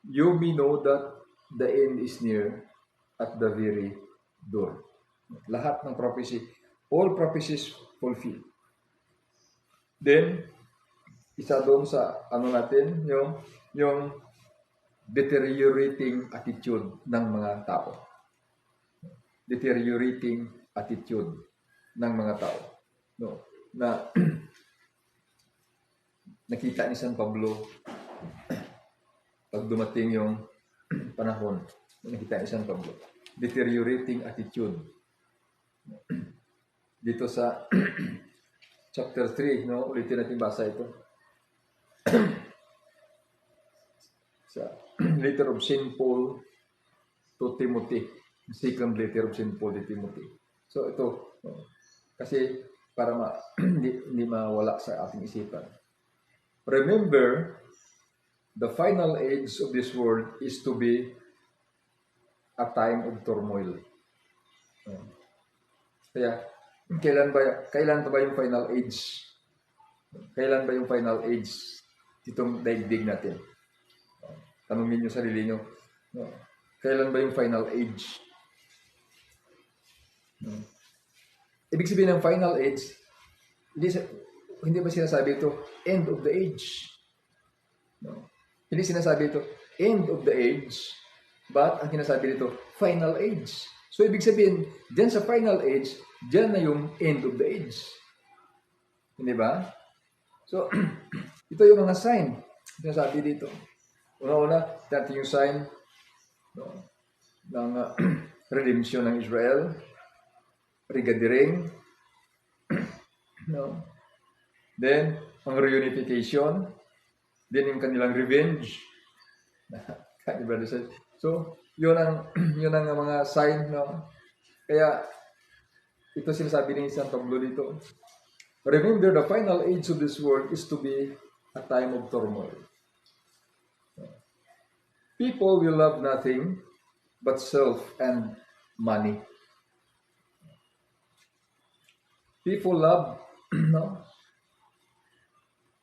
Speaker 1: you may know that the end is near at the very door. Lahat ng prophecy, all prophecies fulfilled. Then, isa doon sa natin, yung deteriorating attitude ng mga tao. Deteriorating attitude ng mga tao. No? Na nakita ni San Pablo pag dumating yung panahon, nakita ni San Pablo. Deteriorating attitude. Dito sa chapter 3, no, ulitin natin basa ito. Sa letter of St. Paul to Timothy, second letter of St. Paul to Timothy. So ito, Kasi para hindi mawala sa ating isipan. Remember, the final age of this world is to be a time of turmoil. Kaya, kailan pa ba yung final age? Kailan ba yung final age itong daigdig natin? Tanungin nyo sarili nyo. Kailan ba yung final age? Ibig sabihin ng final age, hindi ba sinasabi ito, end of the age? No. Hindi sinasabi ito, end of the age, but ang sinasabi dito, final age. So, ibig sabihin, dyan sa final age, dyan na yung end of the age. Hindi ba? So, ito yung mga sign. Sinasabi dito. Una-una, dati yung sign ng redemption ng Israel, regadiring, then, ang reunification, then yung kanilang revenge. So, yun ang mga sign, Kaya, ito sinasabi ni San Pablo dito. Remember, the final age of this world is to be a time of turmoil. People will love nothing but self and money. People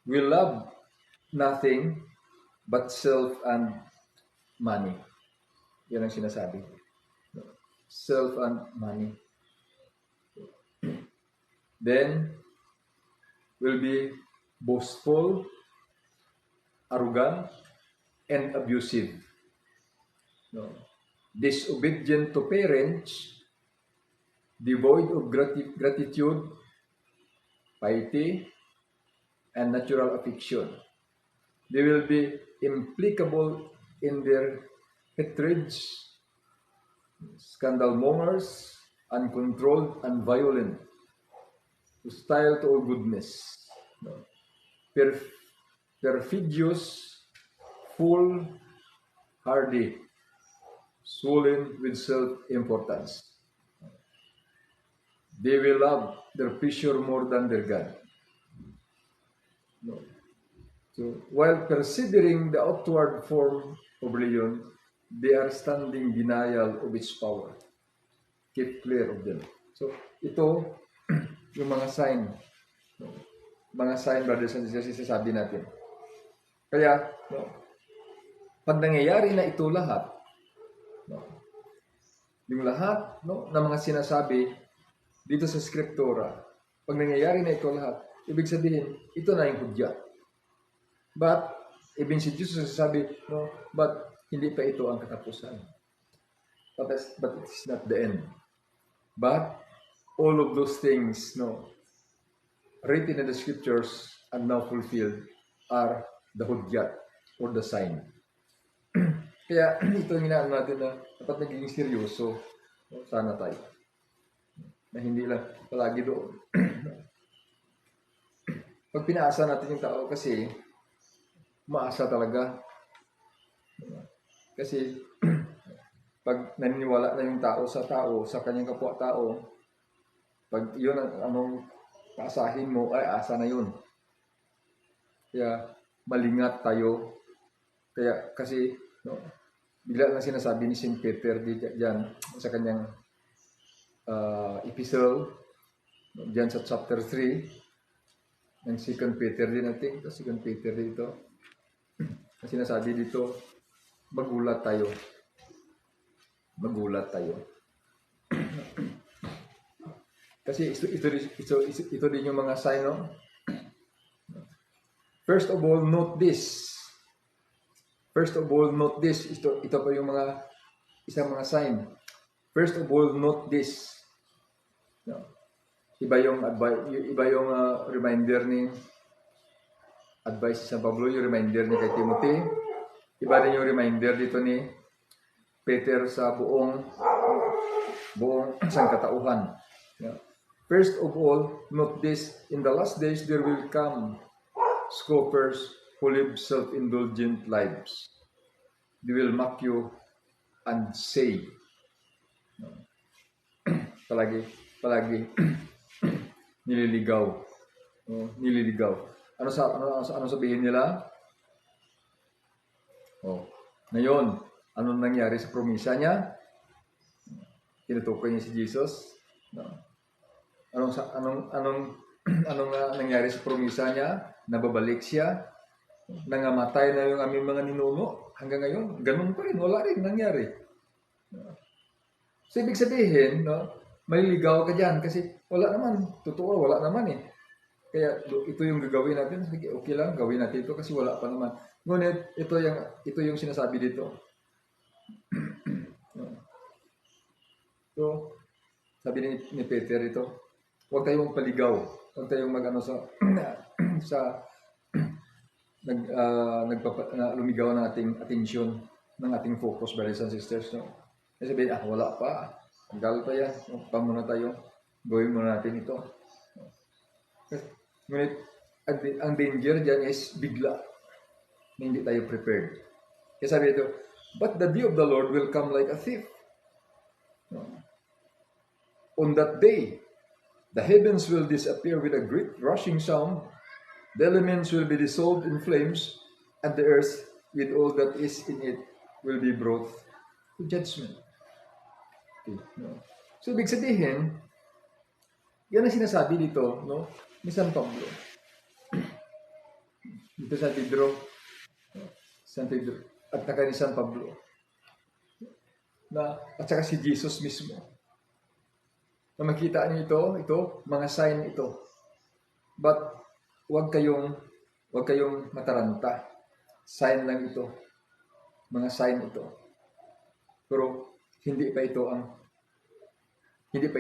Speaker 1: will love nothing but self and money. Yan ang sinasabi. Self and money. Then, will be boastful, arrogant, and abusive. Disobedient to parents, devoid of gratitude, piety, and natural affection. They will be implacable in their hatreds, scandal mongers, uncontrolled and violent, hostile to all goodness, perfidious, foolhardy, swollen with self-importance. They will love their pleasure more than their God. So, while considering the outward form of religion, they are standing denial of its power. Keep clear of them. So, ito, yung mga sign. Mga sign, brothers and sisters, sasabi natin. Kaya, pag nangyayari na ito lahat, yung lahat ng mga sinasabi dito sa Skriptura, pag nangyayari na ito lahat, ibig sabihin, ito na yung hudya. But, even si Jesus sasabi, but hindi pa ito ang katapusan. But it is not the end. But, all of those things, written in the Scriptures and now fulfilled are the hudyat or the sign. Kaya, ito yung hinaan natin na dapat naging seryoso. Sana tayo. Na hindi lang palagi doon. Pag pinaasa natin yung tao kasi, maasa talaga. Kasi, pag naniniwala na yung tao, sa kanyang kapwa-tao, pag yun anong paasahin mo, ay asa na yun. Kaya, malingat tayo. Kaya, kasi, bigla lang sinasabi ni St. Peter diyan sa kanyang epistle, diyan sa chapter 3, ng 2 Peter din natin, 2 Peter dito, na sinasabi dito, magulat tayo. Magulat tayo. Kasi ito din yung mga sign, First of all, note this. Ito pa yung isang mga sign. First of all, note this. Iba yung reminder ni advice sa Pablo, yung reminder ni kay Timothy. Iba rin yung reminder dito ni Peter sa buong sangkatauhan. First of all, note this, in the last days there will come scoffers who live self-indulgent lives. They will mock you and say, palagi nililigaw. Nililigaw. Ano sabihin nila? Ngayon, anong nangyari sa promisa niya? Tinutukoy niya si Jesus. Anong nangyari sa promisa niya? Nababalik siya. Nangamatay na yung aming mga ninuno. Hanggang ngayon, ganun pa rin. Wala rin nangyari. So, ibig sabihin, maliligaw ka dyan kasi wala naman. Totoo, wala naman eh. Kaya ito yung gagawin natin. Sige, okay lang, gawin natin ito kasi wala pa naman. Ngunit, ito yung sinasabi dito. So, sabi ni Peter ito, huwag tayong paligaw. Huwag tayong mag-ano lumigaw ng ating atensyon, ng ating focus, brothers and sisters. Kasi sabihin, wala pa. Hanggal pa yan. Pa muna tayo. Gawin muna natin ito. Ngunit, ang danger dyan is bigla na hindi tayo prepared. Kaya sabi ito, but the day of the Lord will come like a thief. On that day, the heavens will disappear with a great rushing sound, the elements will be dissolved in flames, and the earth with all that is in it will be brought to judgment. Okay, So, ibig sabihin, yan ang sinasabi dito, ni San Pablo. Dito sa Pedro, at saka ni San Pablo, at saka si Jesus mismo. Na makita niyo ito, mga sign ito. But, huwag kayong mataranta. Sign lang ito. Mga sign ito. Pero, hindi pa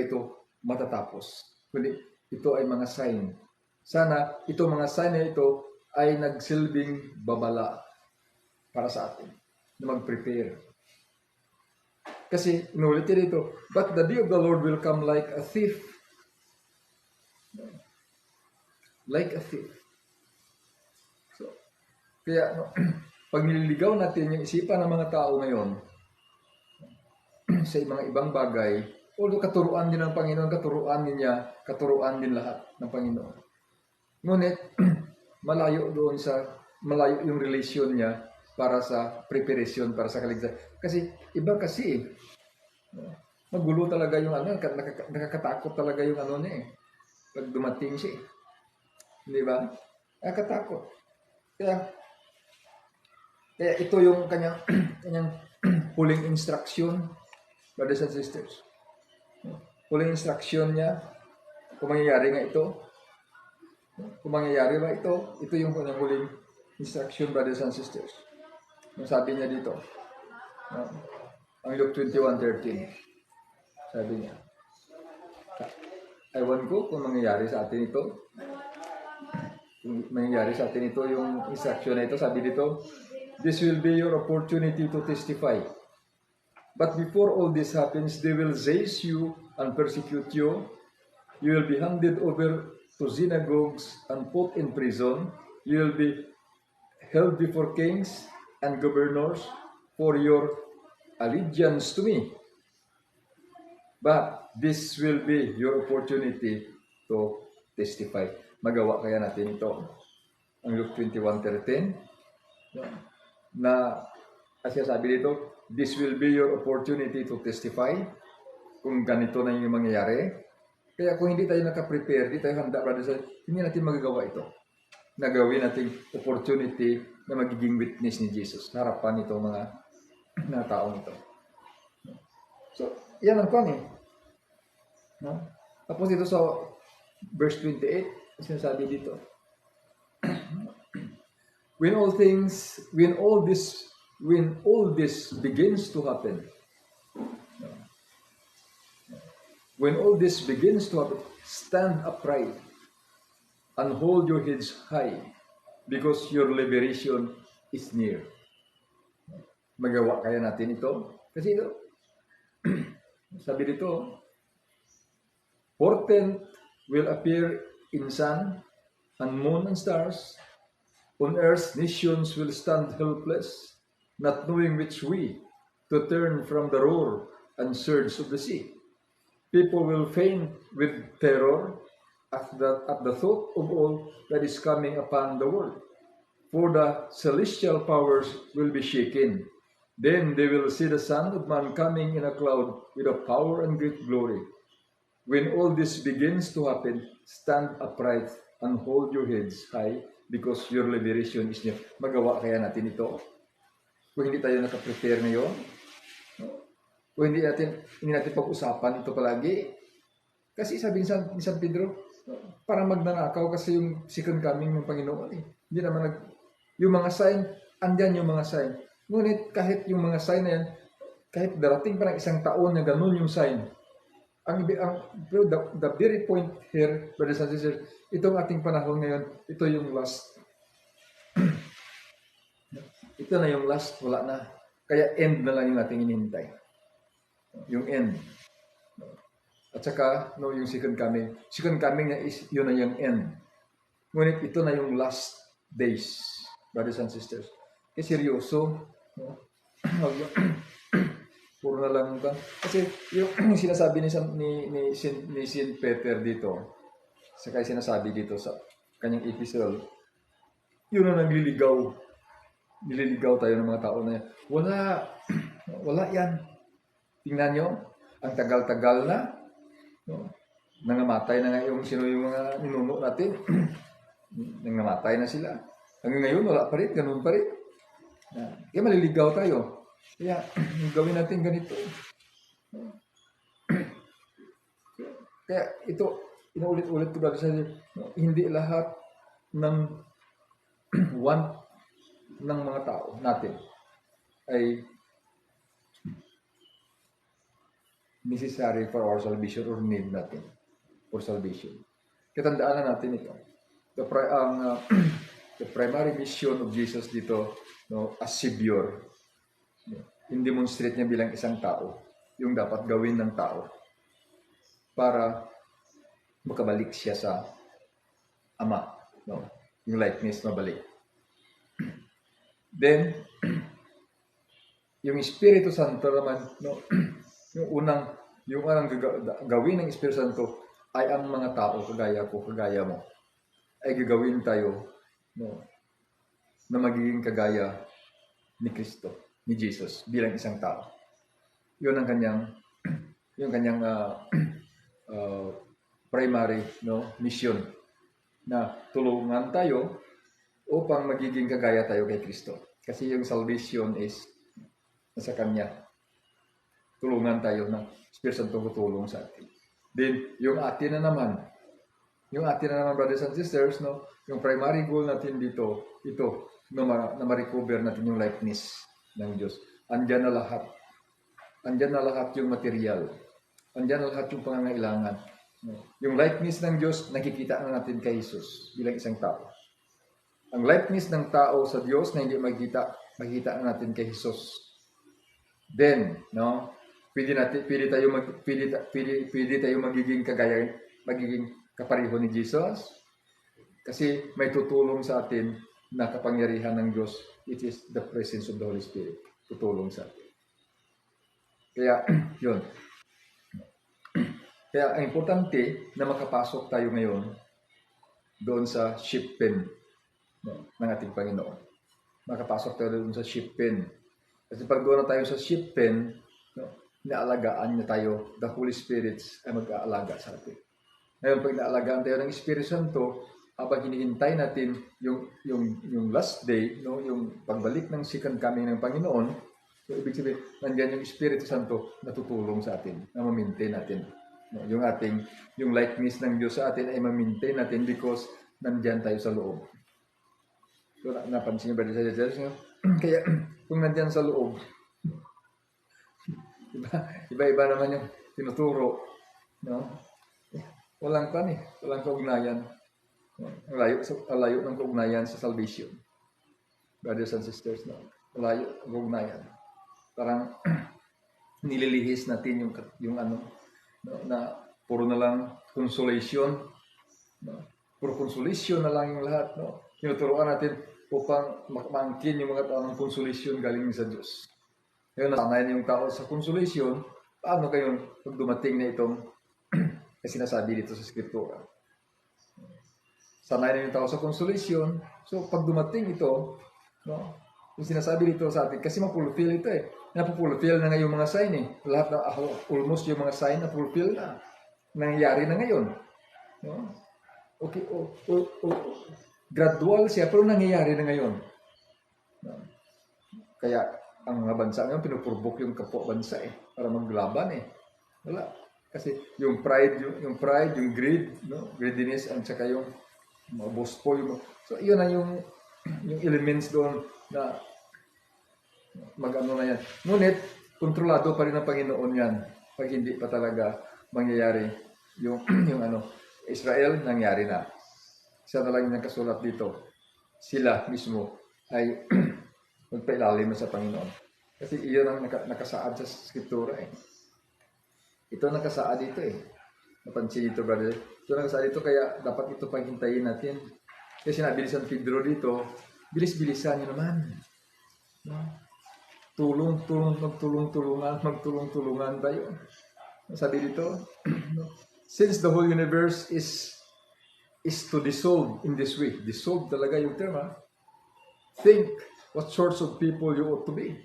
Speaker 1: ito matatapos. Kundi, ito ay mga sign. Sana, mga sign na ito ay nagsilbing babala para sa atin. Na mag-prepare. Kasi, inulit niya dito, but the day of the Lord will come like a thief. Like a thief. So, kaya, pag nililigaw natin yung isipan ng mga tao ngayon, sa mga ibang bagay, although katuruan din ng Panginoon, katuruan din lahat ng Panginoon. Ngunit, malayo yung relasyon niya para sa preparation, para sa kaligtasan. Kasi, iba kasi, magulo talaga yung nakakatakot talaga yung niya eh. Pag dumating siya eh. Di ba? Nakakatakot. Kaya ito yung kanyang huling instruction, brothers and sisters. Huling instruction niya, kung mangyayari nga ito, kung mangyayari ba ito yung kanyang huling instruction, brothers and sisters. Sabi niya dito, ang Luke 21:13, sabi niya, ewan ko kung mangyayari sa atin ito. Kung mangyayari sa atin ito, yung instruction na ito, sabi dito, this will be your opportunity to testify. But before all this happens, they will seize you and persecute you. You will be handed over to synagogues and put in prison. You will be held before kings and governors for your allegiance to me. But this will be your opportunity to testify. Magawa kaya natin ito. Ang Luke 21:13 na kasi sabi dito, this will be your opportunity to testify kung ganito na yung mangyayari. Kaya kung hindi tayo nakaprepare, hindi tayo handa, hindi natin magagawa ito. Nagawin natin opportunity na magiging witness ni Jesus sa harapan nitong mga taong ito. So, yan ang kwan eh. Tapos dito sa verse 28, sinasabi dito, when all this begins to happen, stand upright and hold your heads high because your liberation is near. Magawa kaya natin ito? Kasi ito, sabi dito, portent will appear in sun and moon and stars. On earth, nations will stand helpless, not knowing which way to turn from the roar and surge of the sea. People will faint with terror at the thought of all that is coming upon the world. For the celestial powers will be shaken. Then they will see the Son of Man coming in a cloud with a power and great glory. When all this begins to happen, stand upright and hold your heads high because your liberation is near. Magawa kaya natin ito? Kung hindi tayo nakaprepare ngayon, kung hindi natin pag-usapan ito palagi, kasi sabi ni San Pedro, parang magnanakaw kasi yung second coming ng Panginoon. Hindi naman yung mga sign, andyan yung mga sign. Ngunit kahit yung mga sign na yan, kahit darating pa ng isang taon na ganun yung sign, pero the very point here, brothers and sisters, itong ating panahon ngayon, ito yung last. Ito na yung last, wala na. Kaya end na lang yung ating inihintay. Yung end. At saka, yung second coming. Second coming na is, yun na yung end. Ngunit ito na yung last days, brothers and sisters. Kaya seryoso. Puro na lang ito. Kasi yung sinasabi ni Saint Peter dito, saka sinasabi dito sa kanyang epistle, yun na nagliligaw. Nililigaw tayo ng mga tao na yan. Wala yan. Tingnan nyo, ang tagal-tagal na. Nangamatay na nga sino yung mga ninuno natin. Nangamatay na sila. Hanggang ngayon, wala pa rin. Ganun pa rin. Kaya maliligaw tayo. Kaya, gawin natin ganito. Kaya ito, inuulit-ulit ko dahil sa hindi lahat ng want ng mga tao natin ay necessary for our salvation or need natin for salvation. Katandaan na natin ito. The primary mission of Jesus dito, as Savior, in-demonstrate niya bilang isang tao, yung dapat gawin ng tao para makabalik siya sa Ama. Yung likeness mabalik. Then, yung Espiritu Santo naman, yung unang gawin ng Espiritu Santo ay ang mga tao, kagaya ko, kagaya mo, ay gagawin tayo na magiging kagaya ni Kristo, ni Jesus, bilang isang tao. Yun ang kanyang primary mission, na tulungan tayo upang magiging kagaya tayo kay Kristo. Kasi yung salvation is nasa Kanya. Tulungan tayo na Espiritu Santo tutulong sa atin. Then, yung atin na naman, brothers and sisters, yung primary goal natin dito, ito, na ma-recover natin yung likeness ng Diyos. Andyan na lahat. Andyan na lahat yung material. Andyan na lahat yung pangangailangan. Yung likeness ng Diyos, nakikita na natin kay Jesus bilang isang tao. Ang likeness ng tao sa Diyos na hindi makikita na natin kay Jesus. Then, pwede tayo magiging kapareho ni Jesus kasi may tutulong sa atin na kapangyarihan ng Diyos, which is the presence of the Holy Spirit. Tutulong sa atin. Kaya, yun. Kaya, ang importante na makapasok tayo ngayon doon sa ship pen ng ating Panginoon. Makapasok tayo doon sa ship pen. Kasi pag doon na tayo sa ship pen, inaalagaan niya tayo, the Holy Spirit ay mag-aalaga sa atin. Ngayon, pag inaalagaan tayo ng Espiritu Santo, habang hinihintay natin yung last day, yung pagbalik ng second coming ng Panginoon, so ibig sabihin, nandiyan yung Espiritu Santo na tutulong sa atin, na ma-maintain natin. Yung likeness ng Diyos sa atin ay ma-maintain natin because nandiyan tayo sa loob. So, napansin niyo ba sa Jesus? Kaya, kung nandiyan sa loob, iba-iba naman yung tinuturo. Walang kaugnayan. Layo ng kaugnayan sa salvation. Brothers and sisters, layo ng kaugnayan. Parang nililihis natin yung na puro na lang consolation. Puro consolation na lang yung lahat. Tinuturuan natin upang maangkin yung mga tao ng consolation galing sa Diyos. Ngayon, nasanay na yung tao sa consolation, paano kayo pag dumating na itong sinasabi dito sa Scriptura? sanay na yung tao sa consolation. So, pag dumating ito, no, yung sinasabi dito sa atin, kasi mapulfill ito eh. Napupulfill na ngayon mga sign eh. Lahat na, almost yung mga sign na fulfill na. Nangyayari na ngayon. No? Okay, gradual siya, pero nangyayari na ngayon. No? Kaya, ang mga bansa ngayon, pinupurbok yung kapwa bansa eh, para maglaban eh. Wala. Kasi yung pride, yung greed, no? Greediness, at saka yung mga boastful. So, yun na yung elements doon na mag-ano na yan. Ngunit, kontrolado pa rin ng Panginoon yan pag hindi pa talaga mangyayari yung, yung Israel, nangyari na. Isa na lang yung kasulat dito. Sila mismo ay magpailalim sa Panginoon. Kasi iyon ang nakasaad sa Skriptura eh. Ito nakasaad dito eh. Napansin dito, brother. Ito nakasaad dito, kaya dapat ito paghintayin natin. Kasi sinabi ni San Pedro dito, bilis-bilisan nyo naman. No? Magtulong-tulungan tayo. Sabi dito, since the whole universe is to dissolve in this way. Dissolve talaga yung term, ha? Think what sorts of people you ought to be.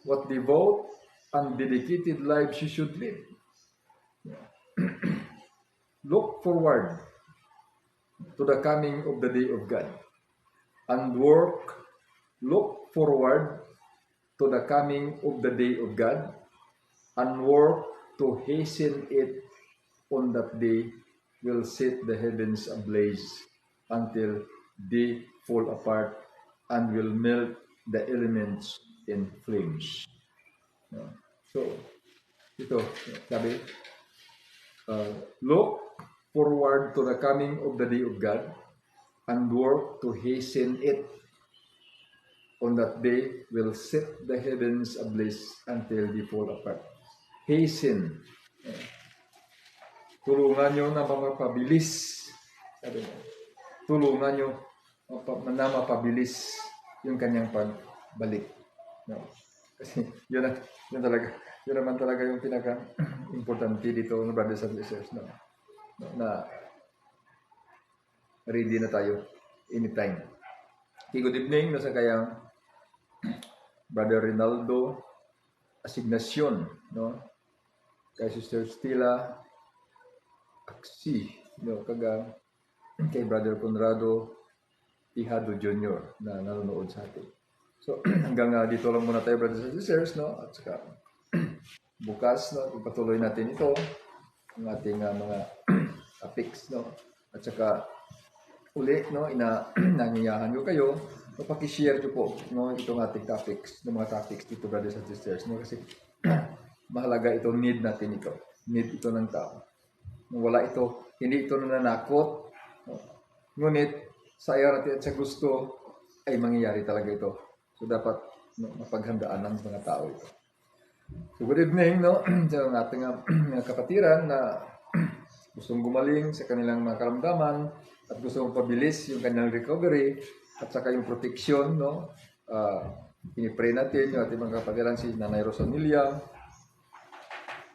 Speaker 1: What devout and dedicated lives you should live. Look forward to the coming of the day of God. And look forward to the coming of the day of God. And work to hasten it. On that day will set the heavens ablaze until they fall apart and will melt the elements in flames. So, ito, sabi, look forward to the coming of the day of God and work to hasten it. On that day will set the heavens ablaze until they fall apart. Hasten. Tulungan nyo na mapabilis. Sabi niya, tulungan nyo na mapabilis yung kanyang pagbalik. No? Kasi yun naman talaga yung pinaka-importante dito, no, brothers and sisters, no? Na ready na tayo anytime. Okay, good evening, nasa kayang Brother Rinaldo Asignacion, no? Kay Sister Stella Aksi, no? Kay Brother Conrado Tijado Jr. na nanonood sa atin. So, hanggang dito lang muna tayo, brothers and sisters, no? At saka, bukas, no? Ipatuloy natin ito, ang ating mga topics, no? At saka, uli, no? Nangiyahan ko kayo, no? Pakishare nyo po, no? Itong ating topics, ng mga topics dito, brothers and sisters, no? Kasi, mahalaga ito, need natin ito. Need ito ng tao. Wala ito, hindi ito nananakot, no? Ngunit, sa ayaw natin at sa gusto, ay mangyayari talaga ito. So, dapat mapaghandaan ng mga tao ito. So, good evening, no? Sa ating mga kapatiran na gustong gumaling sa kanilang mga karamdaman at gustong pabilis yung kanilang recovery at saka yung protection, no? Pinipray natin yung ating mga kapatiran, si Nanay Rosanilla,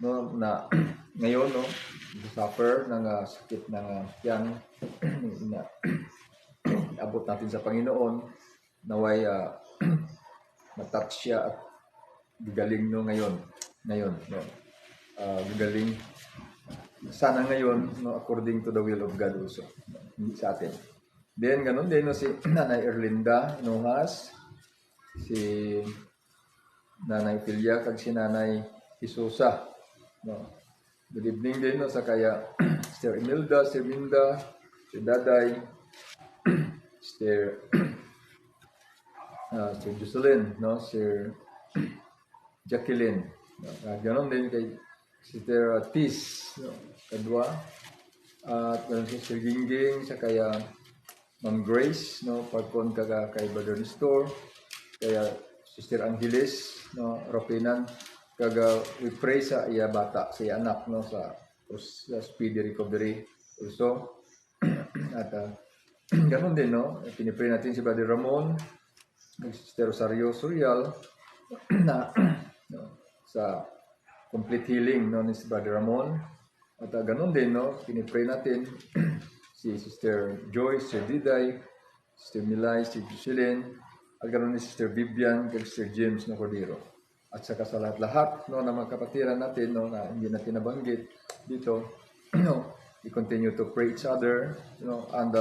Speaker 1: no? Na ngayon, no? Suffer ng sakit ng tiyan na abot natin sa Panginoon, naway matouch siya at gagaling, no, ngayon no, gagaling sana ngayon, no, according to the will of God also, hindi sa atin. Then ganun din, no, si Nanay Erlinda Nuhas, si Nanay Pilya, kag si Nanay Isusa, no. Good evening din, no, sa kaya Sister Imelda, Sir Minda, si Daday, Sir Jocelyn, no, Sir Jacqueline, no? Ganon din kay Sister Tis, no, kadwa, at ganon si Sir Gingging, sa kaya Ma'am Grace, no, pagkon kaga kay Brother Nestor, kaya Sister Angeles, no, Rapinan, kaga we pray sa iya bata, sa iya anak, no, sa speedy recovery also. At ganon din, no, pinipray natin si Brother Ramon, Sister Rosario Surial, na no, sa complete healing, no, ni si Brother Ramon. At ganon din, no, pinipray natin si Sister Joy, Sister Diday, Sister Milay, Sister Jocelyn, at ganoon ni Sister Vivian, kay Sister James na Cordero. At saka sa lahat-lahat no, na mga kapatiran natin no, na hindi natin nabanggit dito, we continue to pray each other, and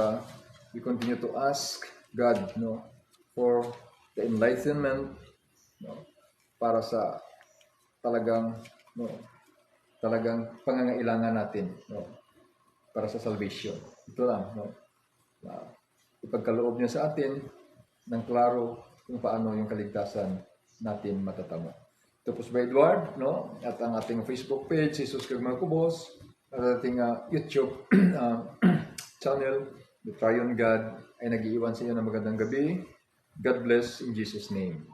Speaker 1: we continue to ask God, for the enlightenment, para sa talagang, talagang pangangailangan natin, para sa salvation. Ito lang, na ipagkaloob niya sa atin ng klaro kung paano yung kaligtasan natin matatamo. Ito po si Edward, at ang ating Facebook page, Jesus Kagmar Kubos, at ating YouTube channel, The Triune God, ay nag-iiwan sa inyo ng magandang gabi. God bless in Jesus' name.